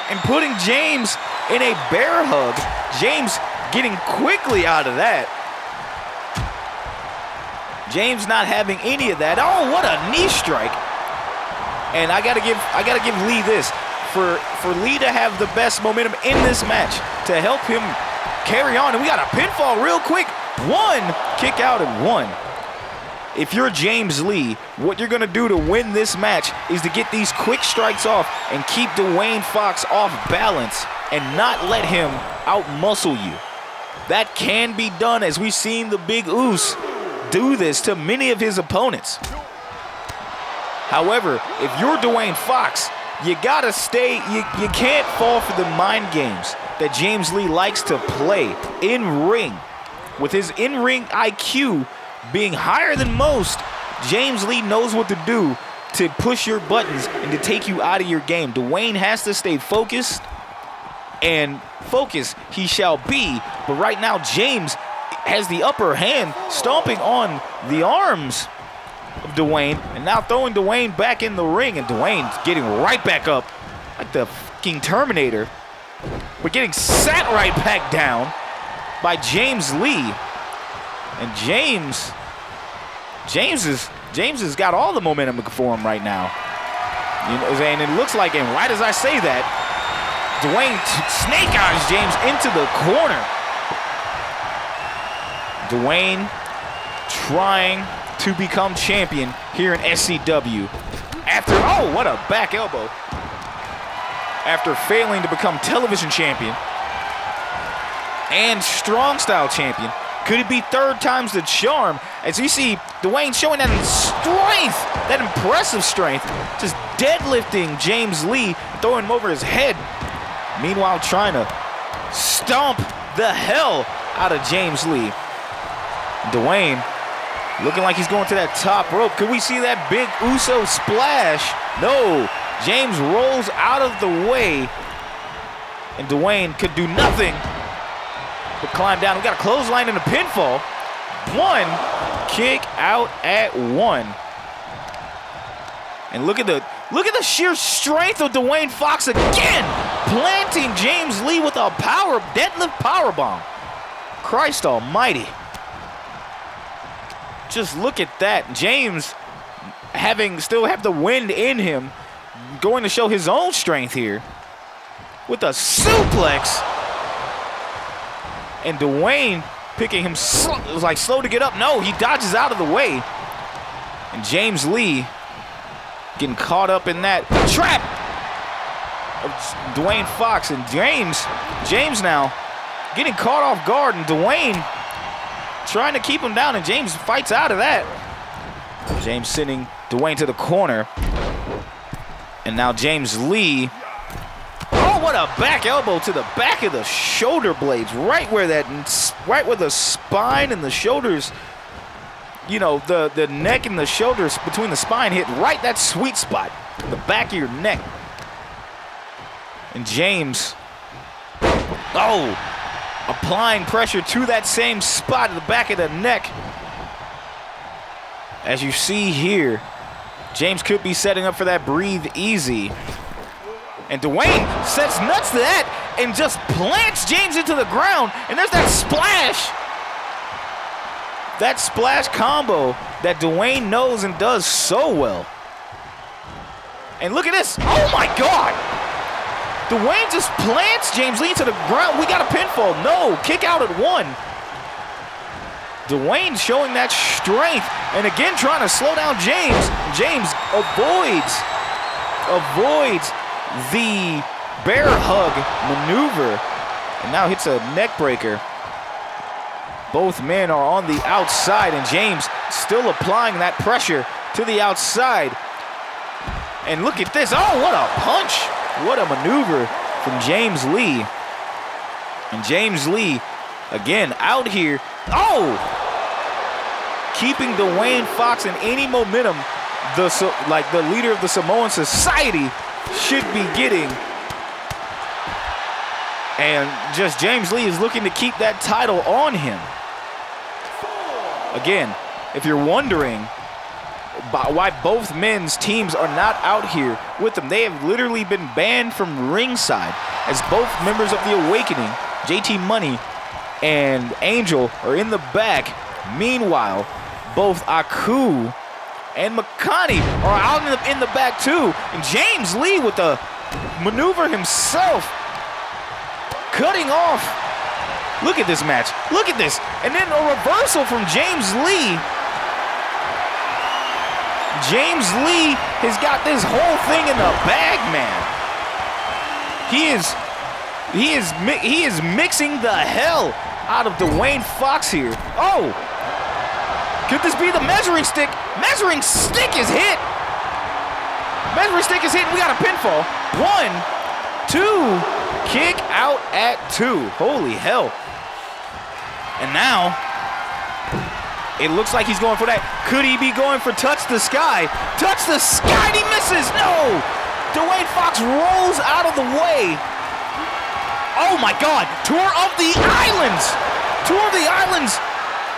and putting James in a bear hug. James getting quickly out of that. James not having any of that. Oh, what a knee strike. And I gotta give Lee this. For Lee to have the best momentum in this match, to help him carry on. And we got a pinfall real quick. One kick out and one. If you're James Lee, what you're gonna do to win this match is to get these quick strikes off and keep Dwayne Fox off balance and not let him out-muscle you. That can be done, as we've seen the Big Uce do this to many of his opponents. However, if you're Dwayne Fox, you gotta stay, you can't fall for the mind games that James Lee likes to play in ring. With his in-ring IQ being higher than most, James Lee knows what to do to push your buttons and to take you out of your game. Dwayne has to stay focused, and focus he shall be. But right now, James has the upper hand, stomping on the arms of Dwayne, and now throwing Dwayne back in the ring, and Dwayne's getting right back up like the fucking Terminator. But getting sat right back down by James Lee. And James has got all the momentum for him right now. You know, and it looks like, and right as I say that, Dwayne snake eyes James into the corner. Dwayne trying to become champion here in SCW. After, oh, what a back elbow. After failing to become television champion and strong style champion. Could it be third time's the charm? As we see Dwayne showing that strength, that impressive strength, just deadlifting James Lee, throwing him over his head. Meanwhile, trying to stomp the hell out of James Lee. Dwayne looking like he's going to that top rope. Could we see that big Uso splash? No. James rolls out of the way, and Dwayne could do nothing but climb down. We got a clothesline and a pinfall. One kick out at one. And look at the sheer strength of Dwayne Fox again, planting James Lee with a deadlift powerbomb. Christ almighty. Just look at that. James still have the wind in him, going to show his own strength here with a suplex. And Dwayne picking him slow to get up. No, he dodges out of the way. And James Lee getting caught up in that trap of Dwayne Fox. And James now getting caught off guard, and Dwayne trying to keep him down, and James fights out of that. James sending Dwayne to the corner. And now James Lee. Oh, what a back elbow to the back of the shoulder blades. Right where the spine and the shoulders, you know, the neck and the shoulders between the spine hit right that sweet spot. The back of your neck. And James, applying pressure to that same spot at the back of the neck. As you see here, James could be setting up for that breathe easy. And Dwayne sets nuts to that and just plants James into the ground. And there's that splash. That splash combo that Dwayne knows and does so well. And look at this. Oh my God. Dwayne just plants James Lee to the ground. We got a pinfall. No, kick out at 1. Dwayne showing that strength. And again, trying to slow down James. James avoids the bear hug maneuver. And now hits a neck breaker. Both men are on the outside, and James still applying that pressure to the outside. And look at this. Oh, what a punch. What a maneuver from James Lee. And James Lee, again, out here. Oh! Keeping Dwayne Fox in any momentum the leader of the Samoan Society should be getting. And just James Lee is looking to keep that title on him. Again, if you're wondering why both men's teams are not out here with them, they have literally been banned from ringside, as both members of the Awakening, JT Money and Angel, are in the back. Meanwhile, both Aku and Makani are out in the back too. And James Lee with the maneuver himself, cutting off. Look at this match. Look at this. And then a reversal from James Lee. James Lee has got this whole thing in the bag, man. He is mixing the hell out of Dwayne Fox here. Oh! Could this be the measuring stick? Measuring stick is hit. Measuring stick is hit, and we got a pinfall. 1, 2, kick out at 2. Holy hell. And now, it looks like he's going for that. Could he be going for touch the sky? Touch the sky, and he misses. No! Dwayne Fox rolls out of the way. Oh my God, Tour of the Islands. Tour of the Islands.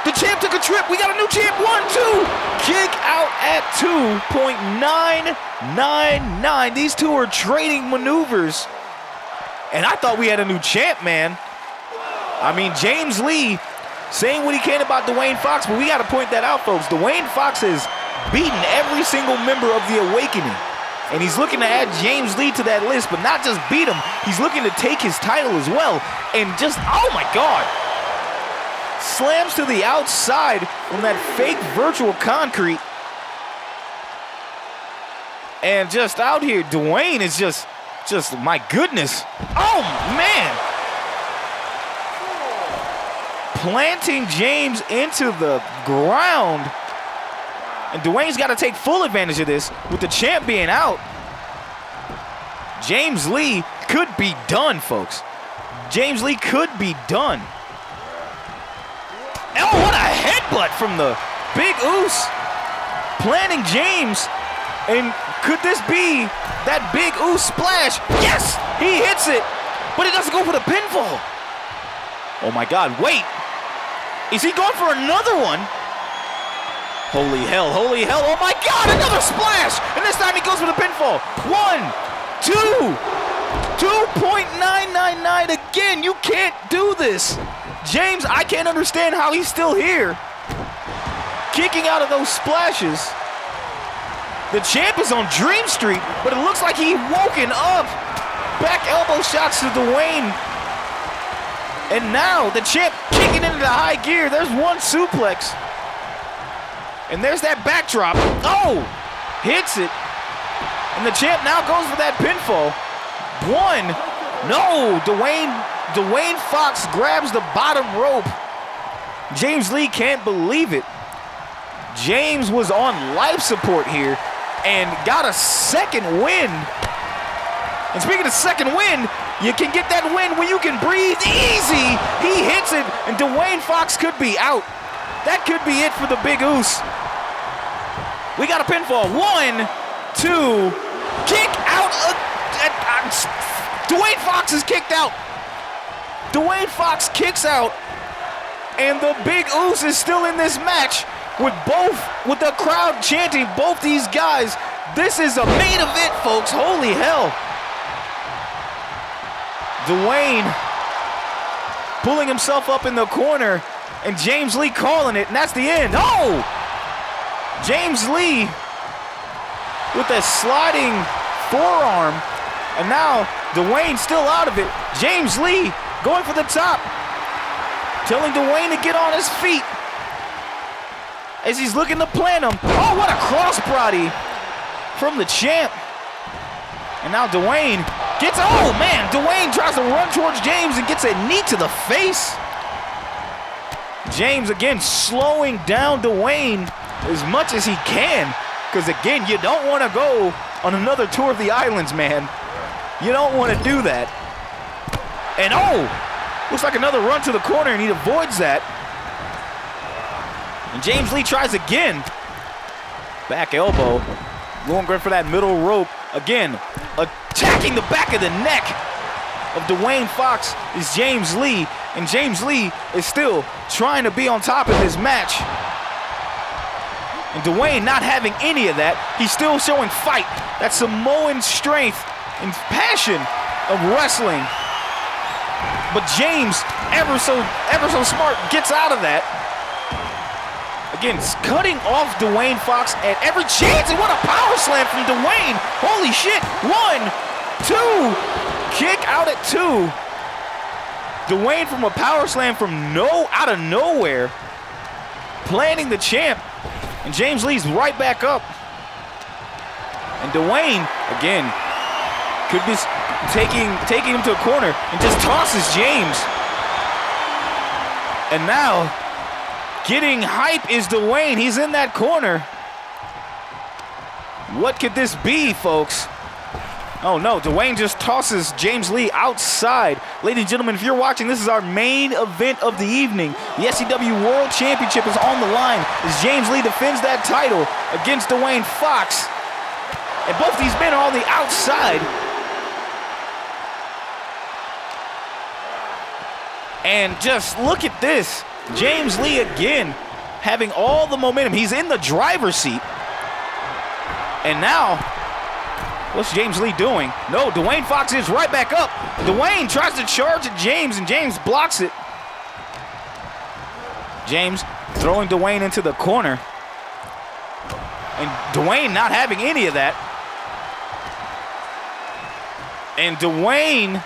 The champ took a trip. We got a new champ. 1, 2. Kick out at 2.999. These two are trading maneuvers. And I thought we had a new champ, man. I mean, James Lee saying what he can about Dwayne Fox, but we got to point that out, folks. Dwayne Fox has beaten every single member of the Awakening. And he's looking to add James Lee to that list, but not just beat him. He's looking to take his title as well. And just, oh my God. Slams to the outside on that fake virtual concrete. And just out here, Dwayne is just my goodness. Oh, man. Planting James into the ground. And Dwayne's got to take full advantage of this with the champ being out. James Lee could be done, folks. James Lee could be done. Oh, what a headbutt from the Big Uce. Planting James. And could this be that Big Uce splash? Yes, he hits it, but it doesn't go for the pinfall. Oh my God, wait. Is he going for another one? Holy hell, oh my God, another splash! And this time he goes for the pinfall. 1, 2, 2.999 again. You can't do this. James, I can't understand how he's still here. Kicking out of those splashes. The champ is on Dream Street, but it looks like he's woken up. Back elbow shots to Dwayne. And now the champ kicking into the high gear. There's one suplex. And there's that backdrop. Oh, hits it. And the champ now goes for that pinfall. 1, no, Dwayne Fox grabs the bottom rope. James Lee can't believe it. James was on life support here and got a second win. And speaking of second win, you can get that win when you can breathe easy. He hits it, and Dwayne Fox could be out. That could be it for the Big Uce. We got a pinfall. 1, 2, kick out. Dwayne Fox is kicked out. Dwayne Fox kicks out, and the Big Uce is still in this match with the crowd chanting both these guys. This is a main event, folks. Holy hell. Dwayne pulling himself up in the corner, and James Lee calling it, and that's the end. Oh! James Lee with a sliding forearm, and now Dwayne still out of it. James Lee going for the top, telling Dwayne to get on his feet as he's looking to plant him. Oh, what a crossbody from the champ. And now Dwayne gets, oh man, Dwayne tries to run towards James and gets a knee to the face. James again slowing down Dwayne as much as he can, because again, you don't want to go on another tour of the islands, man. You don't want to do that. And oh, looks like another run to the corner, and he avoids that. And James Lee tries again. Back elbow, going great for that middle rope. Again, attacking the back of the neck of Dwayne Fox is James Lee, and James Lee is still trying to be on top of this match. And Dwayne not having any of that, he's still showing fight, that Samoan strength and passion of wrestling. But James, ever so smart, gets out of that. Again, cutting off Dwayne Fox at every chance, and what a power slam from Dwayne. Holy shit, 1, 2, kick out at 2. Dwayne from a power slam from out of nowhere, planting the champ, and James Lee's right back up. And Dwayne, again, could be taking him to a corner and just tosses James. And now, getting hype is Dwayne. He's in that corner. What could this be, folks? Oh no, Dwayne just tosses James Lee outside. Ladies and gentlemen, if you're watching, this is our main event of the evening. The SCW World Championship is on the line as James Lee defends that title against Dwayne Fox. And both these men are on the outside. And just look at this. James Lee again having all the momentum. He's in the driver's seat. And now, what's James Lee doing? No, Dwayne Fox is right back up. Dwayne tries to charge at James, and James blocks it. James throwing Dwayne into the corner. And Dwayne not having any of that. And Dwayne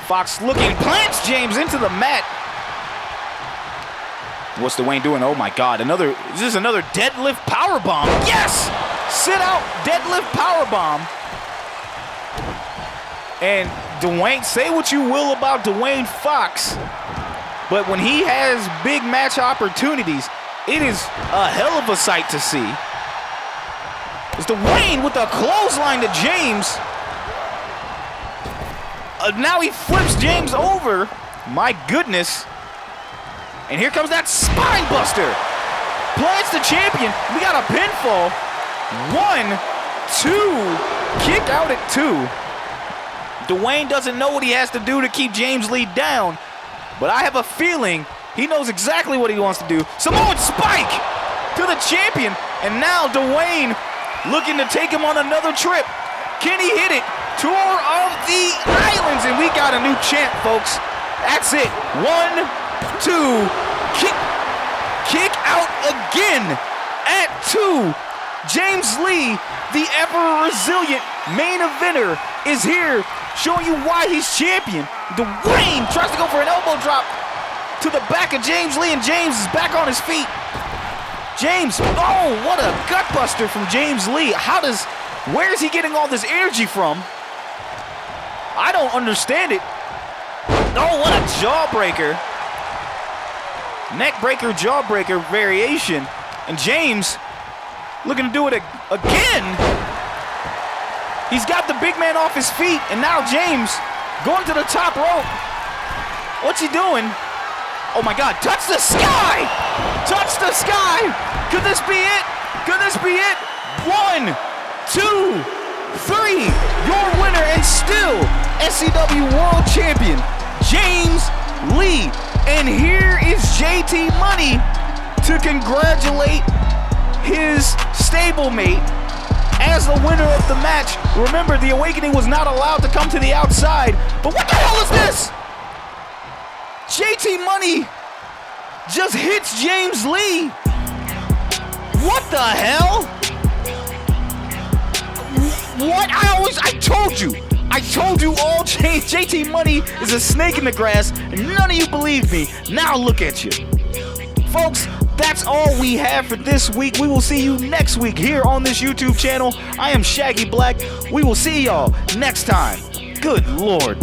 Fox looking, plants James into the mat. What's Dwayne doing? Oh my God, is this another deadlift powerbomb? Yes! Sit out deadlift powerbomb. And Dwayne, say what you will about Dwayne Fox, but when he has big match opportunities, it is a hell of a sight to see. It's Dwayne with a clothesline to James. Now he flips James over. My goodness. And here comes that spine buster. Plants the champion. We got a pinfall. 1, 2, kick out at 2. Dwayne doesn't know what he has to do to keep James Lee down, but I have a feeling he knows exactly what he wants to do. Samoan spike to the champion, and now Dwayne looking to take him on another trip. Can he hit it? Tour of the Islands, and we got a new champ, folks. That's it. 1, 2, kick out again at 2. James Lee, the ever resilient main eventer, is here showing you why he's champion. Dwayne tries to go for an elbow drop to the back of James Lee, and James is back on his feet. James, oh, what a gutbuster from James Lee. Where is he getting all this energy from? I don't understand it. Oh, what a jawbreaker. Neck breaker, jawbreaker variation. And James looking to do it again. He's got the big man off his feet, and now James going to the top rope. What's he doing? Oh my God, touch the sky! Touch the sky! Could this be it? Could this be it? 1, 2, 3. Your winner and still SCW World Champion, James Lee. And here is JT Money to congratulate his stablemate as the winner of the match. Remember, the Awakening was not allowed to come to the outside. But what the hell is this? JT Money just hits James Lee. What the hell? What? I told you all JT Money is a snake in the grass, and none of you believe me. Now look at you. Folks, that's all we have for this week. We will see you next week here on this YouTube channel. I am Shaggy Black. We will see y'all next time. Good Lord.